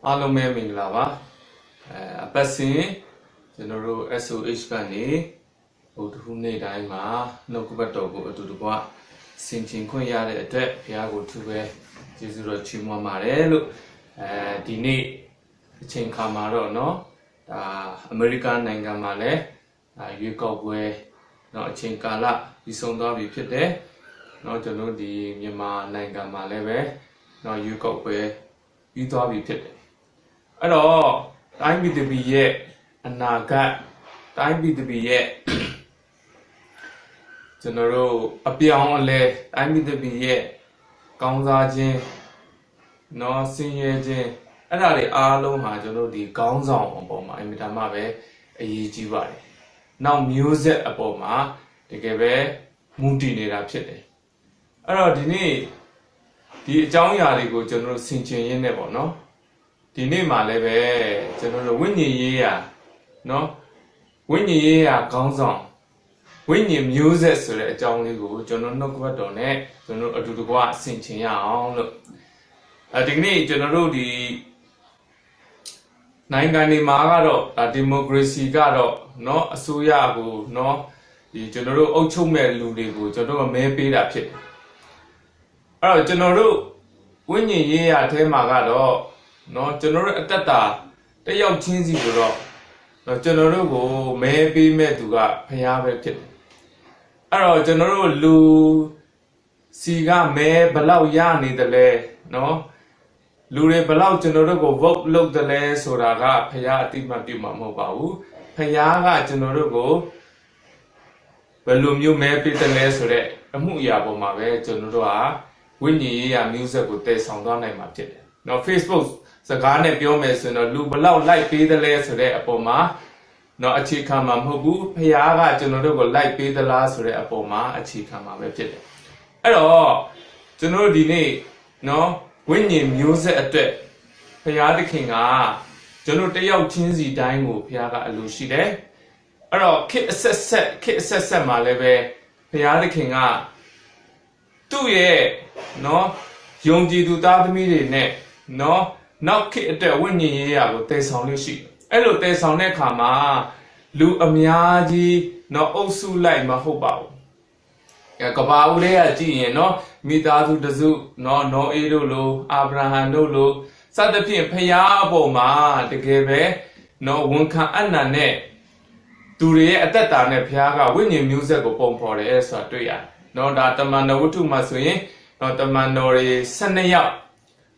အားလုံးပဲမင်္ဂလာပါအပတ်စဉ်ကျွန်တော်တို့ SOH ကနေဟိုတစ်ခုနေ့တိုင်းမှာနှုတ်ကပတ်တော်ကိုအတူတကွဆင်ခြင်ခွင့်ရတဲ့အတွက်ဘုရားကိုသူပဲကျေးဇူးတော်ချီးမွမ်းပါတယ်လို့ဒီနေ့အချိန်ခါမှာတော့เนาะဒါအမေရိကန်နိုင်ငံမှာလည်းရွေးကောက်ပွဲเนาะအချိန်ကာလပြီးဆုံးသွားပြီဖြစ်တယ်เนาะကျွန်တော်ဒီမြန်မာနိုင်ငံမှာလည်းပဲเนาะရွေးကောက်ပွဲပြီးသွားပြီဖြစ်တယ်အဲ့တော့တိုင်းပြည်တစ်ပြည်ရဲ့အနာဂတ်တိုင်းပြည်တစ်ပြည်ရဲ့ကျွန်တော်တို့အပြောင်းအလဲတိုင်းပြည်တစ်ပြည်ရဲ့ကောင်းစားခြင်းเนาะဆင်းရဲခြင်းအဲ့ဒါတွေအားလုံးဟာကျွန်တော်တို့ဒီခေါင်းဆောင်အပေါ်မှာအင်မတန်မှပဲအရေးကြီးပါတယ်နောက်မျိုးဆက်အပေါ်မှာတကယ်ပဲမူတည်နေတာဖြစ်တယ်အဲ့တော့ဒီနေ့ဒီအကြောင်းအရာတွေကိုကျွန်တော်တို့ဆင်ခြင်ရင်းနဲ့ပေါ့နော်ဒီနေ့မှာလည်းပဲကျွန်တော်တို့ဝိညာဉ်ရေးရာเนาะဝိညာဉ်ရေးရာခေါင်းဆောင်ဝိညာဉ်မျိုးဆက်ဆိုတဲ့အကြောင်းလေးကိုကျွန်တော်နှုတ်ကပတ်တော်နဲ့ကျွန်တော်တို့အတူတကွဆင်ခြင်ရအောင်လို့ဒီကနေ့ကျွန်တော်တို့ဒီနိုင်ငံတွေမှာကတော့ဒီမိုကရေစီကတော့เนาะအစိုးရကိုเนาะဒီကျွန်တော်တို့အုပ်ချုပ်မဲ့လူတွေကိုကျွန်တော်တို့မဲပေးတာဖြစ်တယ်အဲ့တော့ကျွန်တော်တို့ဝိညာဉ်ရေးရာအထဲမှာကတော့เนาะကျွန်တော်တို့အတ္တတယောက်ချင်းစီကိုတော့ကျွန်တော်တို့ကိုမဲပေးမဲ့သူကဖျားပဲဖြစ်တယ်အဲ့တော့ကျွန်တော်တို့လူစီကမဲဘလောက်ရနေတယ်လဲเนาะလူတွေဘလောက်ကျွန်တော်တို့ကို vote လုပ်တယ်လဲဆိုတာကဖျားအတိမတ်ပြုမှာမဟုတ်ပါဘူးဖျားကကျွန်တော်တို့ကိုဘယ်လိုမျိုးမဲပေးတယ်လဲဆိုတဲ့အမှုအရာပေါ်မှာပဲကျွန်တော်တို့ဟာဝိညာဉ်ရေးရာမျိုးဆက်ကိုတည်ဆောင်သွားနိုင်မှာဖြစ်တယ်เนาะ Facebook စကားနဲ့ပြောမယ်ဆိုရင်တော့လူဘလောက် like ပေးတယ်လဲဆိုတဲ့အပေါ်မှာเนาะအခြေခံမှာမဟုတ်ဘူးဖျားကကျွန်တော်တို့ကို like ပေးသလားဆိုတဲ့အပေါ်မှာအခြေခံမှာပဲဖြစ်တယ်အဲ့တော့ကျွန်တော်တို့ဒီနေ့เนาะဝိညာဉ်မျိုးဆက်အတွက်ဖျားသခင်ကကျွန်တော်တယောက်ချင်းစီတိုင်းကိုဖျားကအလိုရှိတယ်အဲ့တော့ခေတ်အဆက်ဆက်မှာလည်းပဲဖျားသခင်ကသူ့ရဲ့เนาะယုံကြည်သူသားသမီးတွေနဲ့เนาะနောက်ခေတ်အတွက်ဝိညာဉ်ရေးရာကိုတည်ဆောင်လို့ရှိတယ်အဲ့လိုတည်ဆောင်တဲ့အခါမှာလူအများကြီးเนาะအုပ်စုလိုက်မဟုတ်ပါဘူးကဘာဦးလေးကကြည့်ရင်เนาะမိသားစုတစုเนาะနောအေးတို့လိုအာဗြဟံတို့လိုစသဖြင့်ဖျားအပေါ်မှာတကယ်ပဲเนาะဝန်ခံအနန္နဲ့သူတွေရဲ့အသက်တာနဲ့ဖျားကဝိညာဉ်မျိုးဆက်ကိုပုံဖော်တယ်ဆိုတာတွေ့ရတယ်เนาะဒါတမန်တော်ဝတ္ထုမှာဆိုရင်เนาะတမန်တော်တွေ12ယောက်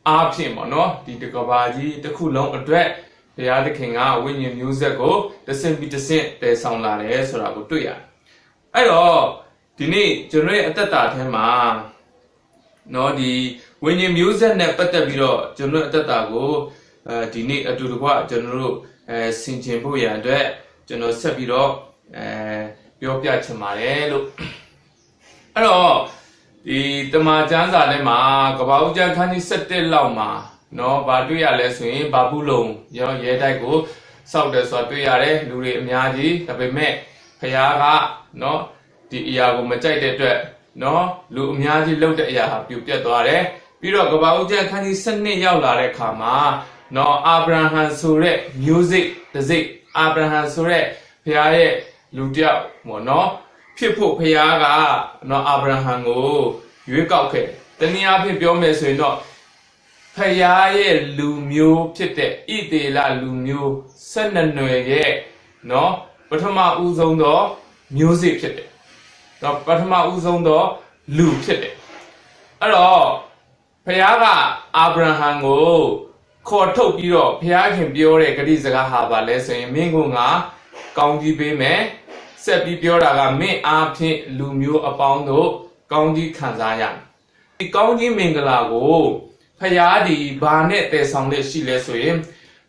အားဖြင့်ပေါ့နော်ဒီတကဘာကြီးတစ်ခုလုံးအတွက်ဘုရားသခင်ကဝိညာဉ်မျိုးဆက်ကိုတဆင့်ပြီးတဆင့်တည်ဆောင်လာတယ်ဆိုတာကိုတွေ့ရတယ်အဲ့တော့ဒီနေ့ကျွန်တော်ရဲ့အသက်တာထဲမှာနော်ဒီဝိညာဉ်မျိုးဆက်နဲ့ပတ်သက်ပြီးတော့ကျွန်တော်အသက်တာကိုဒီနေ့အတူတကွကျွန်တော်တို့ဆင်ခြင်ဖို့ရန်အတွက်ကျွန်တော်ဆက်ပြီးတော့ပြောပြချင်ပါတယ်လို့အဲ့တော့ဒီတမန်ကျမ်းစာထဲမှာကပ္ပဦးကျမ်းခန်းကြီး17လောက်မှာเนาะဗာတွေ့ရလဲဆိုရင်ဘာဘူးလုံရောရဲတိုက်ကိုစောက်တယ်ဆိုတာတွေ့ရတယ်လူတွေအများကြီးဒါပေမဲ့ဖခင်ကเนาะဒီအရာကိုမကြိုက်တဲ့အတွက်เนาะလူအများကြီးလှုပ်တဲ့အရာဟာပြိုပြတ်သွားတယ်ပြီးတော့ကပ္ပဦးကျမ်းခန်းကြီး7ရောက်လာတဲ့အခါမှာเนาะအာဗြဟံဆိုတဲ့ music တစ်စိတ်အာဗြဟံဆိုတဲ့ဖခင်ရဲ့လူတယောက်ပေါ့เนาะဖြစ်ဖို့ဖခင်ကနော်အာဗြဟံကိုရွေးကောက်ခဲ့တနည်းအားဖြင့်ပြောမယ်ဆိုရင်တော့ဖခင်ရဲ့လူမျိုးဖြစ်တဲ့ဣသေလလူမျိုး12နွယ်ရဲ့နော်ပထမဦးဆုံးသောမျိုးစေ့ဖြစ်တယ်နော်ပထမဦးဆုံးသောလူဖြစ်တယ်အဲ့တော့ဖခင်ကအာဗြဟံကိုခေါ်ထုတ်ပြီးတော့ဖခင်ပြောတဲ့ဂတိစကားဟာပါလဲဆိုရင်မင်းကကောင်းကြီးပေးမယ်ဆက်ပြီးပြောတာကမင်းအားဖြင့်လူမျိုးအပေါင်းတို့ကောင်းကြီးခံစားရမယ်ဒီကောင်းကြီးမင်္ဂလာကိုဖယားဒီဘာနဲ့တည်ဆောင်လက်ရှိလဲဆိုရင်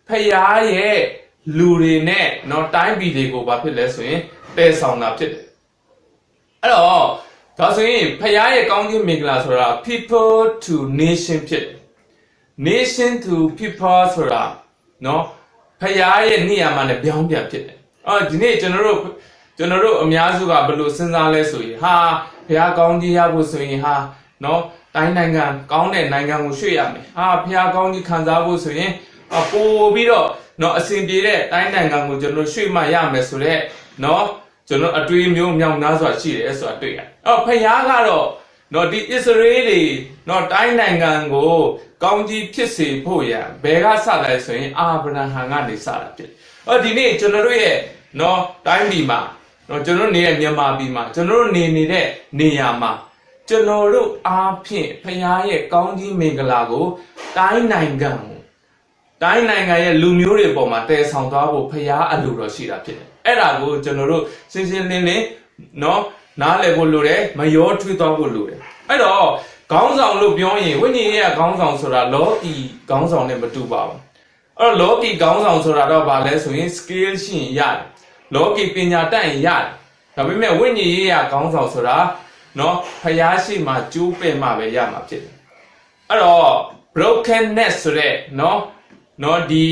ဖယားရဲ့လူတွေနဲ့တော့တိုင်းပြည်တွေကိုဘာဖြစ်လဲဆိုရင်တည်ဆောင်တာဖြစ်တယ်အဲ့တော့ဒါဆိုရင်ဖယားရဲ့ကောင်းကြီးမင်္ဂလာဆိုတာ people to nation ဖြစ် nation to people ဆိုတာနော်ဖယားရဲ့နေရာမှာလည်းပြောင်းပြန်ဖြစ်တယ်ဒီနေ့ကျွန်တော်တို့အများစုကဘယ်လိုစဉ်းစားလဲဆိုရင်ဟာဘုရားကောင်းကြီးရဖို့ဆိုရင်ဟာနော်တိုင်းနိုင်ငံကောင်းတဲ့နိုင်ငံကိုရွှေ့ရမယ်ဟာဘုရားကောင်းကြီးခံစားဖို့ဆိုရင် ပို့ပြီးတော့နော်အစဉ်ပြေတဲ့တိုင်းနိုင်ငံကိုကျွန်တော်ရွှေ့မှရမယ်ဆိုတော့နော်ကျွန်တော်အတွေ့အမျိုးမြောက်များစွာရှိတယ်ဆိုတာတွေ့ရတယ်။ဖယားကတော့နော်ဒီအစ္စရေးတွေနော်တိုင်းနိုင်ငံကိုကောင်းကြီးဖြစ်စေဖို့ရဘယ်ကစလဲဆိုရင်အာဗြဟံကနေစတာဖြစ်။ဒီနေ့ကျွန်တော်တို့ရဲ့နော်တိုင်းပြည်မှာနော်ကျွန်တော်နေတဲ့မြန်မာပြည်မှာကျွန်တော်တို့နေတဲ့နေရာမှာကျွန်တော်တို့အားဖြင့်ဖယားရဲ့ကောင်းကြီးမင်္ဂလာကိုတိုင်းနိုင်ငံရဲ့လူမျိုးတွေပေါ်မှာတည်ဆောင်သွားဖို့ဖယားအလိုတော်ရှိတာဖြစ်တယ်။အဲ့ဒါကိုကျွန်တော်တို့ရှင်းရှင်းလင်းလင်းနော်နားလည်ဖို့လိုတယ်မရောထွေးသွားဖို့လိုတယ်။အဲ့တော့ခေါင်းဆောင်လို့ပြောရင်ဝိညာဉ်ရေးခေါင်းဆောင်ဆိုတာလောကီခေါင်းဆောင်နဲ့မတူပါဘူး။အဲ့တော့လောကီခေါင်းဆောင်ဆိုတာတော့ဗာလဲဆိုရင် skill ရှိရင်ရတယ်။လောကီပညာတတ်ရင်ရတယ်။ဒါပေမဲ့ဝိညာဉ်ရေးခေါင်းဆောင်ဆိုတာနော်ဖယားရှိမှကျိုးပဲ့မှပဲရမှာဖြစ်တယ်။အဲ့တော့ brokenness ဆိုတဲ့နော်ဒီ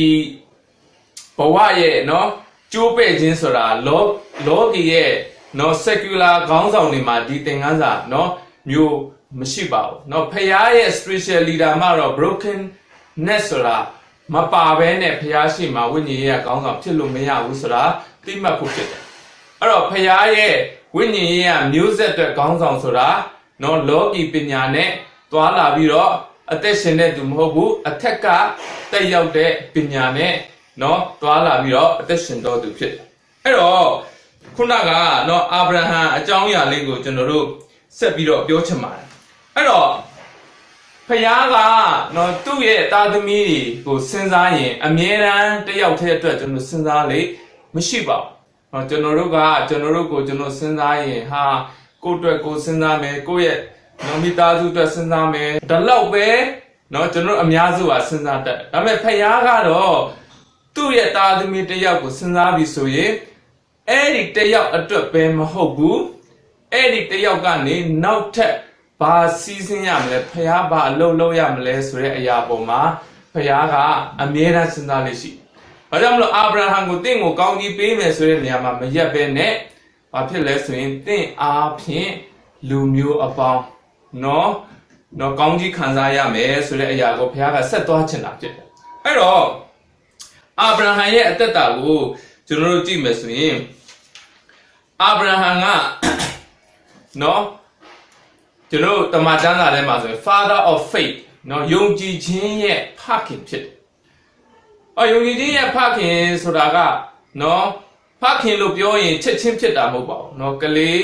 ဘဝရဲ့နော်ကျိုးပဲ့ခြင်းဆိုတာလောကီရဲ့နော် secular ခေါင်းဆောင်တွေမှာဒီသင်ခန်းစာနော်မျိုးမရှိပါဘူးနော်ဖယားရဲ့ spiritual leader မှာတော့ brokenness ဆိုတာမပါဘဲနဲ့ဖယားရှိမှဝိညာဉ်ရေးခေါင်းဆောင်ဖြစ်လို့မရဘူးဆိုတာသိမှတ်ဖို့ဖြစ်တယ်အဲ့တော့ဖယားရဲ့ဝိညာဉ်ရေးမျိုးဆက်အတွက်ခေါင်းဆောင်ဆိုတာနော်လောကီပညာနဲ့သွားလာပြီးတော့အသက်ရှင်တဲ့သူမဟုတ်ဘူးအထက်ကတက်ရောက်တဲ့ပညာနဲ့နော်သွားလာပြီးတော့အသက်ရှင်တော်သူဖြစ်တယ်အဲ့တော့ခုနကနော်အာဗြဟံအကြောင်းအရာလေးကိုကျွန်တော်တို့ဆက်ပြီးတော့ပြောချင်ပါတယ်အဲ့တော့ဖယားကနော်သူ့ရဲ့သားသမီးတွေကိုစဉ်းစားရင်အမြဲတမ်းတယောက်တည်းအတွက်ကျွန်တော်စဉ်းစားလေမရှိပါဘူးနော်ကျွန်တော်တို့ကိုကျွန်တော်စဉ်းစားရင်ဟာကိုယ့်အတွက်ကိုစဉ်းစားမယ်ကိုယ့်ရဲ့နော်မိသားစုအတွက်စဉ်းစားမယ်ဒါလောက်ပဲနော်ကျွန်တော်အများစုကစဉ်းစားတတ်ဒါပေမဲ့ဖယားကတော့သူ့ရဲ့သားသမီးတယောက်ကိုစဉ်းစားပြီးဆိုရင်အဲ့ဒီတယောက်အတွက်ပဲမဟုတ်ဘူးအဲ့ဒီတယောက်ကနေနောက်ထပ်ဘာစီးစင်းရမလဲဖယားဘာအလုပ်လုပ်ရမလဲဆိုတဲ့အရာပေါ်မှာဖယားကအမြဲတမ်းစဉ်းစားလို့ရှိဘာကြောင့်မလို့အာဗြဟံကိုတင့်ကိုကောင်းကြီးပေးမယ်ဆိုတဲ့နေရာမှာမရက်ပဲနဲ့ဘာဖြစ်လဲဆိုရင်တင့်အားဖြင့်လူမျိုးအပေါင်းနော်ကောင်းကြီးခံစားရမယ်ဆိုတဲ့အရာကိုဘုရားကဆက်သွားချင်တာဖြစ်တယ်အဲ့တော့အာဗြဟံရဲ့အသက်တာကိုကျွန်တော်တို့ကြည့်မယ်ဆိုရင်အာဗြဟံကနော်ကျွန်တော်တမန်ကျမ်းစာထဲမှာဆိုရင် Father of Faith နော်ယုံကြည်ခြင်းရဲ့ဖခင်ဖြစ်တယ်ယုံကြည်ခြင်းရဲ့ဖခင်ဆိုတာကနော်ဖခင်လို့ပြောရင်ချက်ချင်းဖြစ်တာမဟုတ်ပါဘူးနော်ကလေး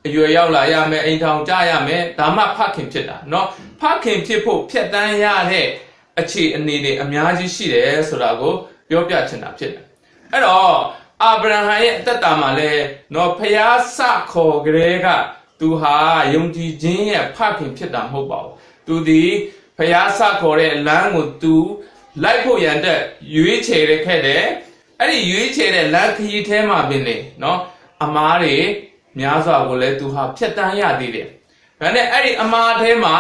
အရွယ်ရောက်လာရမယ်အိမ်ထောင်ကြရမယ်ဒါမှဖခင်ဖြစ်တာเนาะဖခင်ဖြစ်ဖို့ဖြတ်တန်းရတဲ့အခြေအနေတွေအများကြီးရှိတယ်ဆိုတာကိုပြောပြချင်တာဖြစ်တယ်အဲ့တော့အာဗြဟံရဲ့အသက်တာမှာလဲเนาะဖယားစခေါ်ကြတဲ့ကသူဟာယုံကြည်ခြင်းရဲ့ဖခင်ဖြစ်တာမဟုတ်ပါဘူးသူဒီဖယားစခေါ်တဲ့လမ်းကိုသူလိုက်ဖို့ရန်တဲ့ရွေးချယ်ခဲ့တယ်အဲ့ဒီရွေးချယ်တဲ့လမ်းခရီးထဲမှာပင်လေเนาะအမားတွေများစွာကိုလည်းသူဟာဖြတ်တန်းရသေးတယ်။ဒါနဲ့အဲ့ဒီအမားထဲမှာ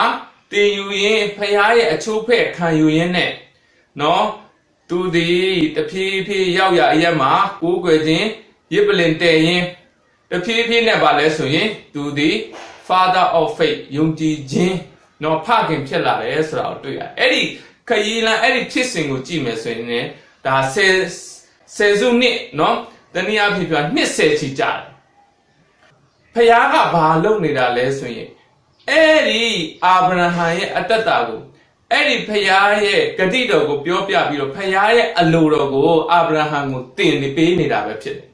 တင်ယူရင်ဖယားရဲ့အချိုးဖက်ခံယူရင်းနဲ့နော်သူဒီတဖြည်းဖြည်းရောက်ရအရက်မှာကိုးကွယ်ခြင်းရစ်ပလင်တည်ရင်တဖြည်းဖြည်းနဲ့ပါလဲဆိုရင်သူဒီ Father of Faith ယုံကြည်ခြင်းနော်ဖခင်ဖြစ်လာတယ်ဆိုတာကိုတွေ့ရတယ်။အဲ့ဒီခရီးလမ်းအဲ့ဒီဖြစ်စဉ်ကိုကြည့်မယ်ဆိုရင်လည်းဒါဆယ်စုနှစ်နော်တနည်းအားဖြင့်ပြော20ချီကြာတယ်ဖယားကဘာလုပ်နေတာလဲဆိုရင်အဲ့ဒီအာဗြဟံရဲ့အတ္တတာကိုအဲ့ဒီဖယားရဲ့ဂတိတော်ကိုပြောပြပြီးတော့ဖယားရဲ့အလိုတော်ကိုအာဗြဟံကိုတင်နေပေးနေတာပဲဖြစ်တယ်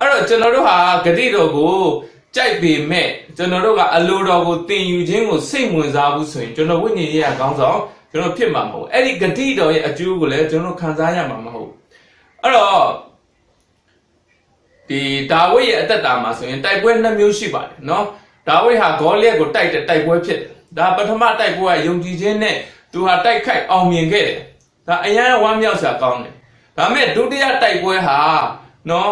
အဲ့တော့ကျွန်တော်တို့ဟာဂတိတော်ကိုကြိုက်ပေမဲ့ကျွန်တော်တို့ကအလိုတော်ကိုတင်ယူခြင်းကိုစိတ်ဝင်စားဘူးဆိုရင်ကျွန်တော်ဝိညာဉ်ရေးရကောင်းဆောင်ကျွန်တော်ဖြစ်မှာမဟုတ်အဲ့ဒီဂတိတော်ရဲ့အကျိုးကိုလည်းကျွန်တော်ခံစားရမှာမဟုတ်အဲ့တော့ဒီဒါဝိဒ်ရဲ့အသက်တာမှာဆိုရင်တိုက်ပွဲ2မျိုးရှိပါတယ်เนาะဒါဝိဒ်ဟာဂေါလိယကိုတိုက်တဲ့တိုက်ပွဲဖြစ်တယ်ဒါပထမတိုက်ပွဲကယုံကြည်ခြင်းနဲ့သူဟာတိုက်ခိုက်အောင်မြင်ခဲ့တယ်ဒါအရန်ဝမ်းမြောက်စရာကောင်းတယ်ဒါပေမဲ့ဒုတိယတိုက်ပွဲဟာเนาะ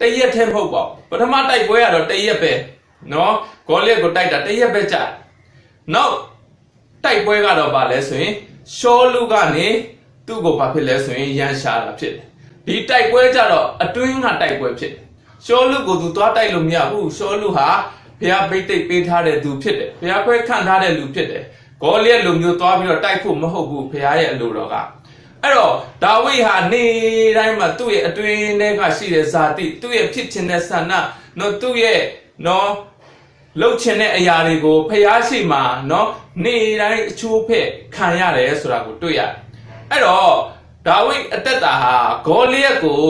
တရက်ထဲမဟုတ်ပါဘူးပထမတိုက်ပွဲကတော့တရက်ပဲเนาะဂေါလိယကိုတိုက်တာတရက်ပဲကြာနောက်တိုက်ပွဲကတော့ဗာလဲဆိုရင်ရှောလုကနေသူ့ကိုဘာဖြစ်လဲဆိုရင်ရန်ရှာတာဖြစ်တယ်ဒီတိုက်ပွဲကြတော့အတွင်းကတိုက်ပွဲဖြစ်တယ်ရှောလုကိုသူသွားတိုက်လို့မရဘူးရှောလုဟာဘုရားပိတ်သိပ်ပေးထားတဲ့သူဖြစ်တယ်ဘုရားခွဲခန့်ထားတဲ့လူဖြစ်တယ်ဂေါလိယလူမျိုးသွားပြီးတော့တိုက်ဖို့မဟုတ်ဘူးဘုရားရဲ့အလိုတော်က အဲ့တော့ဒါဝိဟာနေတိုင်းမှာသူ့ရဲ့အတွင်းထဲကရှိတဲ့ဇာတိသူ့ရဲ့ဖြစ်ခြင်းတဲ့ဆန္ဒနော်သူ့ရဲ့နော်လှုပ်ချင်တဲ့အရာတွေကိုဖျားရှိမှာနော်နေတိုင်းအချိုးဖက်ခံရတယ်ဆိုတာကိုတွေ့ရတယ်အဲ့တော့ဒါဝိအသက်တာဟာဂေါလိယက်ကို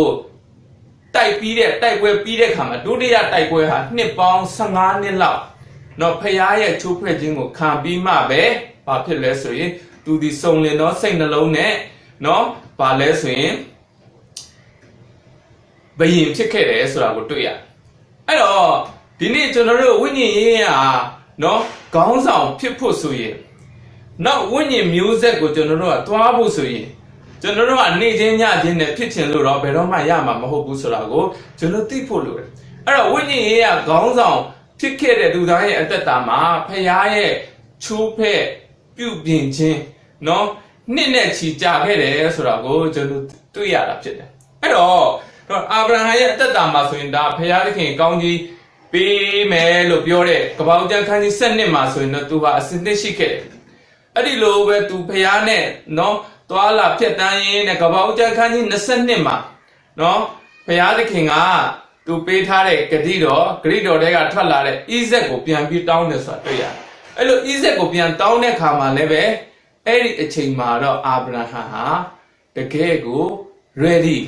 တိုက်ပြီးတဲ့တိုက်ပွဲပြီးတဲ့ခါမှာဒုတိယတိုက်ပွဲဟာနှစ်ပေါင်း15နှစ်လောက်နော်ဖျားရဲ့ချိုးဖက်ခြင်းကိုခံပြီးမှပဲဘာဖြစ်လဲဆိုရင်သူဒီစုံလင်သောစိတ်နှလုံးနဲ့နော်ဘာလဲဆိုရင်ဘယင်ဖြစ်ခဲ့တယ်ဆိုတာကိုတွေ့ရအဲ့တော့ဒီနေ့ကျွန်တော်တို့ဝိညာဉ်ရေးရာနော်ခေါင်းဆောင်ဖြစ်ဖို့ဆိုရင်နောက်ဝိညာဉ်မျိုးဆက်ကိုကျွန်တော်တို့ကသွားဖို့ဆိုရင်ကျွန်တော်တို့ကနေချင်းညချင်းနဲ့ဖြစ်ချင်လို့တော့ဘယ်တော့မှရမှာမဟုတ်ဘူးဆိုတာကိုကျွန်တော်သိဖို့လိုတယ်အဲ့တော့ဝိညာဉ်ရေးရာခေါင်းဆောင်ဖြစ်ခဲ့တဲ့သူသားရဲ့အသက်တာမှာဖခင်ရဲ့ချိုးဖက်ပြုပြင်ခြင်းနော်နှစ်နဲ့ချီကြာခဲ့တယ်ဆိုတာကိုကျွန်တော်တွေ့ရတာဖြစ်တယ်အဲ့တော့အာဗြဟံရဲ့အသက်တာမှာဆိုရင်ဒါဖခင်သခင်ကောင်းကြီးပေးမယ်လို့ပြောတဲ့ကပ္ပဦးကျမ်းခန်းကြီး7မှာဆိုရင်တော့သူဟာအစဉ်သင့်ရှိခဲ့တယ်အဲ့ဒီလိုပဲသူဖခင်နဲ့နော်သွားလာဖြတ်တန်းရင်းနဲ့ကပ္ပဦးကျမ်းခန်းကြီး22မှာနော်ဖခင်သခင်ကသူပေးထားတဲ့ဂရိတော်တွေကထွက်လာတဲ့ဣဇက်ကိုပြန်ပြီးတောင်းတယ်ဆိုတာတွေ့ရတယ်အဲ့လိုဣဇက်ကိုပြန်တောင်းတဲ့ခါမှာလည်းပဲအဲ့ဒီအချိန်မှာတော့အာဗြဟံဟာတကယ်ကို ready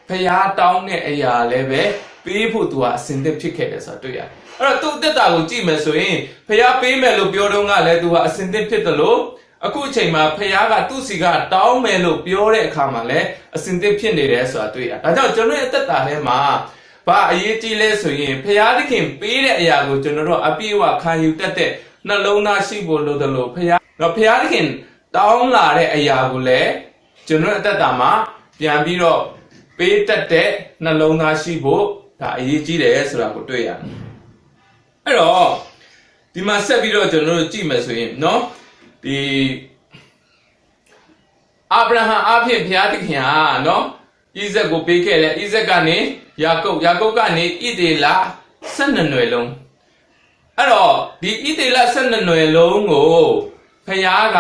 ဖျားတောင်းတဲ့အရာလည်းပဲပေးဖို့သူကအစဉ်သင့်ဖြစ်ခဲ့တယ်ဆိုတာတွေ့ရတယ်အဲ့တော့သူ့အသက်တာကိုကြည့်မယ်ဆိုရင်ဖျားပေးမယ်လို့ပြောတော့ကလည်းသူကအစဉ်သင့်ဖြစ်တယ်လို့အခုအချိန်မှာဖျားကသူ့စီကတောင်းမယ်လို့ပြောတဲ့အခါမှာလည်းအစဉ်သင့်ဖြစ်နေတယ်ဆိုတာတွေ့ရတယ်ဒါကြောင့်ကျွန်တော်ရဲ့အသက်တာထဲမှာဘာအရေးကြီးလဲဆိုရင်ဖျားသခင်ပေးတဲ့အရာကိုကျွန်တော်တို့အပြည့်အဝခံယူတတ်တဲ့နှလုံးသားရှိဖို့လိုတယ်လို့ဖျားသခင်တောင်းလာတဲ့အရာကိုလည်းကျွန်တော်အသက်တာမှာပြန်ပြီးတော့ပေးတတ်တဲ့နှလုံးသားရှိဖို့ဒါအရေးကြီးတယ်ဆိုတာကိုတွေ့ရတယ်အဲ့တော့ဒီမှာဆက်ပြီးတော့ကျွန်တော်တို့ကြည့်မယ်ဆိုရင်နော်ဒီအာဗြဟံအဖြစ်ဘုရားသခင်ဟာနော်ဣဇက်ကိုပေးခဲ့တယ်ဣဇက်ကနေယာကုပ်ကနေဣသေလ12နွယ်လုံးအဲ့တော့ဒီဣသေလ12နွယ်လုံးကိုဘုရားက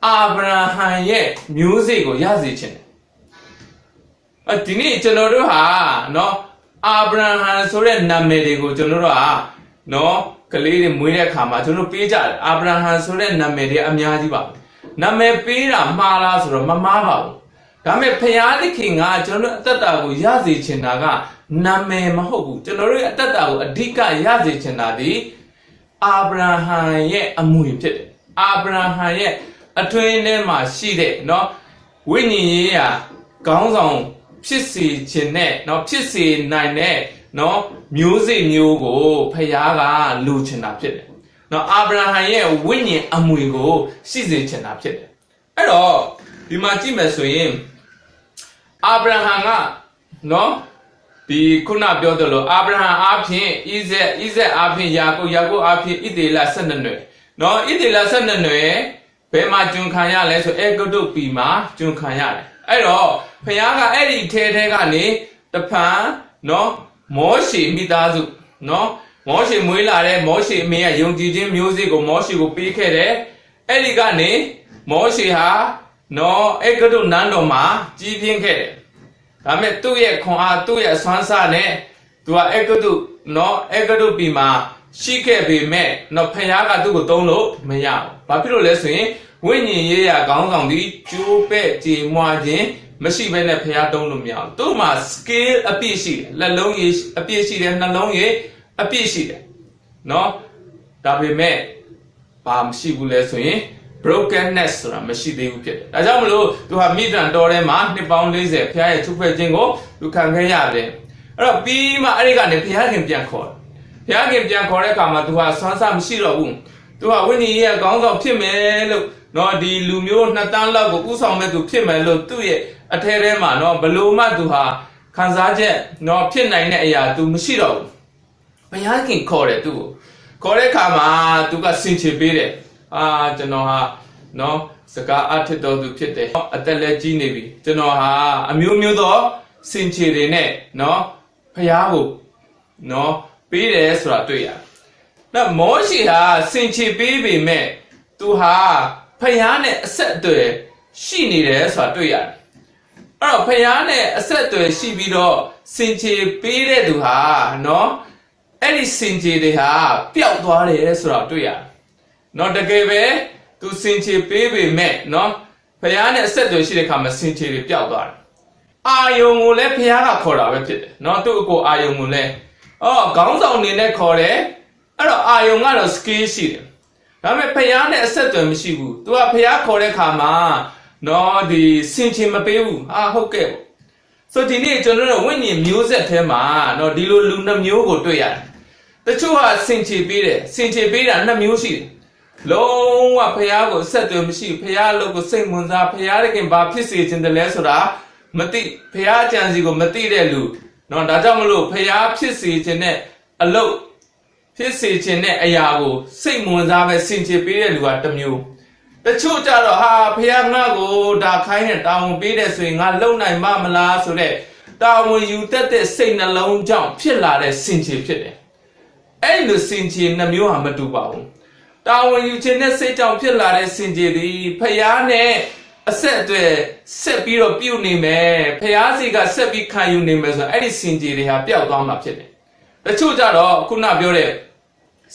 အာဗြဟံရဲ့မျိုးစေ့ကိုရစေခြင်းတယ်ဒီနေ့ကျွန်တော်တို့ဟာနော်အာဗြဟံဆိုတဲ့နာမည်တွေကိုကျွန်တော်တို့ဟာနော်ကလေးတွေမွေးတဲ့အခါမှာကျွန်တော်ပေးကြတယ်အာဗြဟံဆိုတဲ့နာမည်တွေအများကြီးပါနာမည်ပေးတာမှားလားဆိုတော့မမှားပါဘူးဒါပေမဲ့ဖခင်သခင်ကကျွန်တော်တို့အသက်တာကိုရစေချင်တာကနာမည်မဟုတ်ဘူးကျွန်တော်တို့ရဲ့အသက်တာကိုအဓိကရစေချင်တာဒီအာဗြဟံရဲ့အမွေဖြစ်တယ်အာဗြဟံရဲ့အတွင်းထဲမှာရှိတဲ့เนาะဝိညာဉ်ရေးရာခေါင်းဆောင်ဖြစ်စေခြင်းနဲ့เนาะဖြစ်စေနိုင်တဲ့เนาะမျိုးစေ့မျိုးကိုဖခင်ကလိုချင်တာဖြစ်တယ်เนาะအာဗြဟံရဲ့ဝိညာဉ်အမွေကိုရှိစေချင်တာဖြစ်တယ်အဲ့တော့ဒီမှာကြည့်မယ်ဆိုရင်အာဗြဟံကเนาะဒီခုနပြောသလိုအာဗြဟံအားဖြင့်ဣဇက်အားဖြင့်ယာကုပ်အားဖြင့်ဣသေလ12နွယ်เนาะဣသေလ12နွယ်ဘယ်မှာကျွန်ခံရလဲဆိုအေဂုတုပြည်မှာကျွန်ခံရတယ်အဲ့တော့ဖခင်ကအဲ့ဒီထဲကနေတဖန်เนาะမောရှေမိသားစုเนาะမောရှေမွေးလာတဲ့မောရှေအမေကယုံကြည်ခြင်းမျိုးစေ့ကိုမောရှေကိုပေးခဲ့တယ်အဲ့ဒီကနေမောရှေဟာเนาะအေဂုတုနန်းတော်မှာကြီးပြင်းခဲ့တယ်ဒါပေမဲ့သူ့ရဲ့ခွန်အားသူ့ရဲ့ဆွမ်းစားနဲ့သူကအေဂုတုเนาะအေဂုတုပြည်မှာရှိခဲ့ပေမဲ့တော့ဖခင်ကသူ့ကိုသုံးလို့မရဘူး။ဘာဖြစ်လို့လဲဆိုရင်ဝိညာဉ်ရေးရာခေါင်းဆောင်ဒီကျိုးပဲ့ကြေမွာခြင်းမရှိဘဲနဲ့ဖခင်သုံးလို့မရဘူး။သူ့မှာ skill အပြည့်ရှိတယ်။လက်လုံးရည်အပြည့်ရှိတယ်နှလုံးရည်အပြည့်ရှိတယ်။နော်ဒါပေမဲ့ဘာမရှိဘူးလဲဆိုရင် brokenness ဆိုတာမရှိသေးဘူးဖြစ်တယ်။ဒါကြောင့်မလို့သူဟာမိတ္တန်တော်ထဲမှာနှစ်ပေါင်း40ဖခင်ရဲ့ချုပ်ဖက်ခြင်းကိုသူခံခဲ့ရတယ်။အဲ့တော့ပြီးမှအဲ့ဒီကနေဖခင်ပြန်ခေါ်ဘုရားခင်ပြန်ခေါ်တဲ့အခါမှာသူဟာဆွမ်းစားမရှိတော့ဘူးသူဟာဝိညာဉ်ရေးရဲ့ခေါင်းဆောင်ဖြစ်မယ်လို့နော်ဒီလူမျိုး2တန်းလောက်ကိုဥဆောင်မဲ့သူဖြစ်မယ်လို့သူ့ရဲ့အထဲထဲမှာနော်ဘလို့မှသူဟာခံစားချက်နော်ဖြစ်နိုင်တဲ့အရာသူမရှိတော့ဘူးဘုရားခင်ခေါ်တယ်သူ့ကိုခေါ်တဲ့အခါမှာသူကစင်ချေပေးတယ်ကျွန်တော်ဟာနော်စကားအထစ်တော်သူဖြစ်တယ်အသက်လည်းကြီးနေပြီကျွန်တော်ဟာအမျိုးမျိုးသောစင်ချေတွေနဲ့နော်ဘုရားကိုနော်ပေးတယ်ဆိုတာတွေ့ရတယ်။နောက်မောရှေဟာစင်ချေပေးပေမဲ့သူဟာဖယားနဲ့အဆက်အသွယ် ရှိနေတယ်ဆိုတာတွေ့ရတယ်အဲ့တော့ဖယားနဲ့အဆက်အသွယ်ရှိပြီးတော့စင်ချေပေးတဲ့သူဟာနော်အဲ့ဒီစင်ချေတွေဟာပျောက်သွားတယ်ဆိုတာတွေ့ရတယ်နော်တကယ်ပဲသူစင်ချေပေးပေမဲ့နော်ဖယားနဲ့အဆက်အသွယ်ရှိတဲ့အခါမှာစင်ချေတွေပျောက်သွားတယ်အာယုံကိုလည်းဖယားကခေါ်တာပဲဖြစ်တယ်နော်သူ့အကိုအာယုံကိုလည်းခေါင်းဆောင်နေနဲ့ခေါ်တယ်အဲ့တော့အာယုံကတော့ skill ရှိတယ်ဒါပေမဲ့ဖယားနဲ့အဆက်အသွယ်မရှိဘူးသူကဖယားခေါ်တဲ့အခါမှာနော်ဒီစင်ချင်မပေးဘူးဟုတ်ကဲ့ပေါ့ဆိုဒီနေ့ကျွန်တော်တို့ဝိညာဉ်မျိုးဆက်ထဲမှာနော်ဒီလိုလူနှမျိုးကိုတွေ့ရတယ်တချို့ကစင်ချေပေးတယ်စင်ချေပေးတာနှစ်မျိုးရှိတယ်လုံးဝဖယားကိုဆက်သွယ်မရှိဖယားလို့ကိုစိတ်ဝင်စားဖယားတခင်ဘာဖြစ်စေခြင်းတလဲဆိုတာမသိဖယားအကြံစီကိုမသိတဲ့လူနော်ဒါကြောင့်မလို့ဖယားဖြစ်စေခြင်းနဲ့အလုပ်ဖြစ်စေခြင်းနဲ့အရာကိုစိတ်ဝင်စားပဲစင်ချေပေးတဲ့လူကတစ်မျိုးတချို့ကြတော့ဖယားငါ့ကိုဒါခိုင်းတဲ့တာဝန်ပေးတဲ့ဆိုရင်ငါလုံနိုင်မမလားဆိုတဲ့တာဝန်ယူတတ်တဲ့စိတ်နှလုံးကြောင့်ဖြစ်လာတဲ့စင်ချေဖြစ်တယ်အဲ့လိုစင်ချေနှမျိုးဟာမတူပါဘူးတာဝန်ယူခြင်းနဲ့စိတ်ကြောင့်ဖြစ်လာတဲ့စင်ကြယ်သည်ဖယားနဲ့အဆက်အသွယ်ဆက်ပြီးတော့ပြုတ်နေမယ်ဖယားစီကဆက်ပြီးခံယူနေမယ်ဆိုတော့အဲ့ဒီစင်ကြယ်တွေဟာပျောက်သွားမှာဖြစ်တယ်တချို့ကြတော့ခုနပြောတဲ့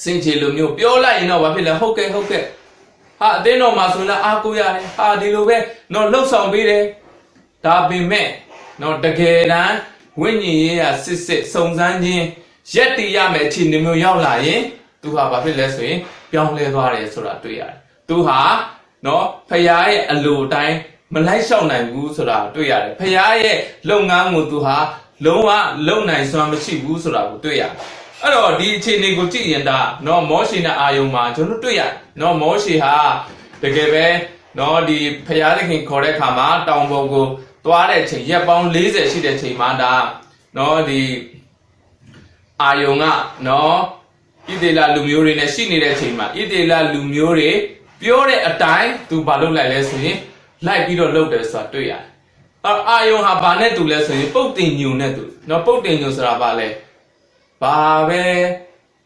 စင်ကြယ်လိုမျိုးပြောလိုက်ရင်တော့ဘာဖြစ်လဲဟုတ်ကဲ့အသင်းတော်မှာဆိုရင်အားကိုးရတယ်ဒီလိုပဲတော့လှုပ်ဆောင်ပေးတယ်ဒါပေမဲ့တော့တကယ်တမ်းဝိညာဉ်ရေးရစစ်စုံစမ်းခြင်းရက်တည်ရမယ်အခြေအနေမျိုးရောက်လာရင်သူဟာဘာဖြစ်လဲဆိုရင်ပြောင်းလဲသွားတယ်ဆိုတာတွေ့ရတယ်သူဟာနော်ဖယားရဲ့အလိုတိုင်းမလိုက်လျှောက်နိုင်ဘူးဆိုတာတွေ့ရတယ်ဖယားရဲ့လုပ်ငန်းကိုသူဟာလုံးဝလုံနိုင်စွမ်းမရှိဘူးဆိုတာကိုတွေ့ရတယ်အဲ့တော့ဒီအခြေအနေကိုကြည့်ရင်ဒါနော်မောရှေနဲ့အာယုံမှာကျွန်တော်တွေ့ရတယ်နော်မောရှေဟာတကယ်ပဲနော်ဒီဖယားသခင်ခေါ်တဲ့ခါမှာတောင်ပေါ်ကိုသွားတဲ့ချိန်ရက်ပေါင်း40ရှိတဲ့ချိန်မှာဒါနော်ဒီအာယုံကနော်ဣသေလလူမျိုးတွေနဲ့ရှိနေတဲ့အချိန်မှာဣသေလလူမျိုးတွေပြောတဲ့အတိုင်းသူဘာလုပ်လိုက်လဲဆိုရင်လိုက်ပြီးတော့လုပ်တယ်ဆိုတာတွေ့ရတယ်အာယုံဟာဘာနဲ့တူလဲဆိုရင်ပုတ်တင်ညုံနဲ့တူနော်ပုတ်တင်ညုံဆိုတာဘာလဲဘာပဲ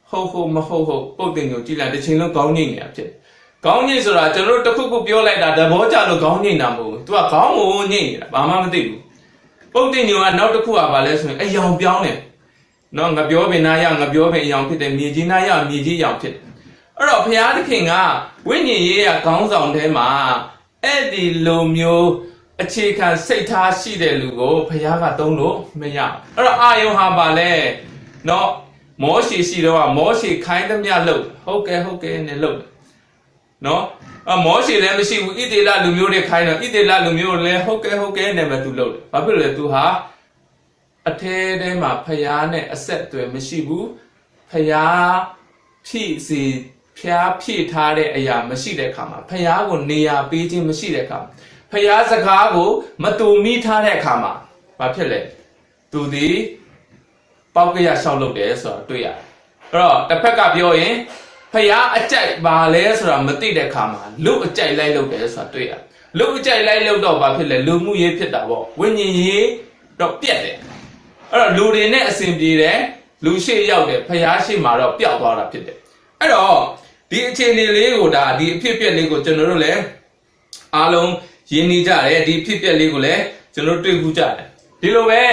ဟုတ်မဟုတ်ပုတ်တင်ညုံကြည့်လိုက်တစ်ချိန်လုံးခေါင်းငိမ့်နေတာဖြစ်ခေါင်းငိမ့်ဆိုတာကျွန်တော်တို့တစ်ခုခုပြောလိုက်တာသဘောကျလို့ခေါင်းငိမ့်တာမဟုတ်ဘူးသူကခေါင်းကိုငိမ့်နေတာဘာမှမသိဘူးပုတ်တင်ညုံကနောက်တစ်ခုကဘာလဲဆိုရင်အယောင်ပြောင်းတယ်နော်ငါပြောပင်နာရငါပြောပင်အယောင်ဖြစ်တယ်မြေကြီးနာရမြေကြီးအယောင်ဖြစ်တယ်အဲ့တော့ဘုရားသခင်ကဝိညာဉ်ရေးရခေါင်းဆောင်ထဲမှာအဲ့ဒီလိုမျိုးအခြေခံစိတ်ထားရှိတဲ့လူကိုဘုရားကသုံးလို့မရအဲ့တော့အာယုံဟာပါလဲနော်မောရှေရှိတော့မောရှေခိုင်းသမျှလုပ်ဟုတ်ကဲ့နဲ့လုပ်နော်မောရှေလည်းမရှိဘူးဣသေလလူမျိုးတွေခိုင်းတော့ဣသေလလူမျိုးလည်းဟုတ်ကဲ့နဲ့ပဲသူလုပ်တယ်ဘာဖြစ်လို့လဲသူဟာအထဲထဲမှာဖယားနဲ့အဆက်အသွယ်မရှိဘူးဖယားဖြည့်ထားတဲ့အရာမရှိတဲ့အခါမှာဖယားကိုနေရာပေးခြင်းမရှိတဲ့အခါဖယားစကားကိုမတူမိထားတဲ့အခါမှာဘာဖြစ်လဲသူဒီပေါက်ကရရှောက်လုပ်တယ်ဆိုတာတွေ့ရတယ်အဲ့တော့တစ်ဖက်ကပြောရင်ဖယားအကြိုက်ပါလဲဆိုတာမသိတဲ့အခါမှာလူအကြိုက်လိုက်လုပ်တယ်ဆိုတာတွေ့ရတယ်လူအကြိုက်လိုက်လုပ်တော့ဘာဖြစ်လဲလူမှုရေးဖြစ်တာပေါ့ဝိညာဉ်ရေးတော့ပြတ်တယ်အဲ့တော့လူတွေနဲ့အစဉ်ပြေတယ်လူရှိရောက်တယ်ဖယားရှိမှာတော့ပျောက်သွားတာဖြစ်တယ်အဲ့တော့ဒီအခြေအနေလေးကိုဒါဒီအဖြစ်အပျက်လေးကိုကျွန်တော်တို့လည်းအားလုံးရင်းနှီးကြတယ်ဒီအဖြစ်အပျက်လေးကိုလည်းကျွန်တော်တွေ့ခုကြတယ်ဒီလိုပဲ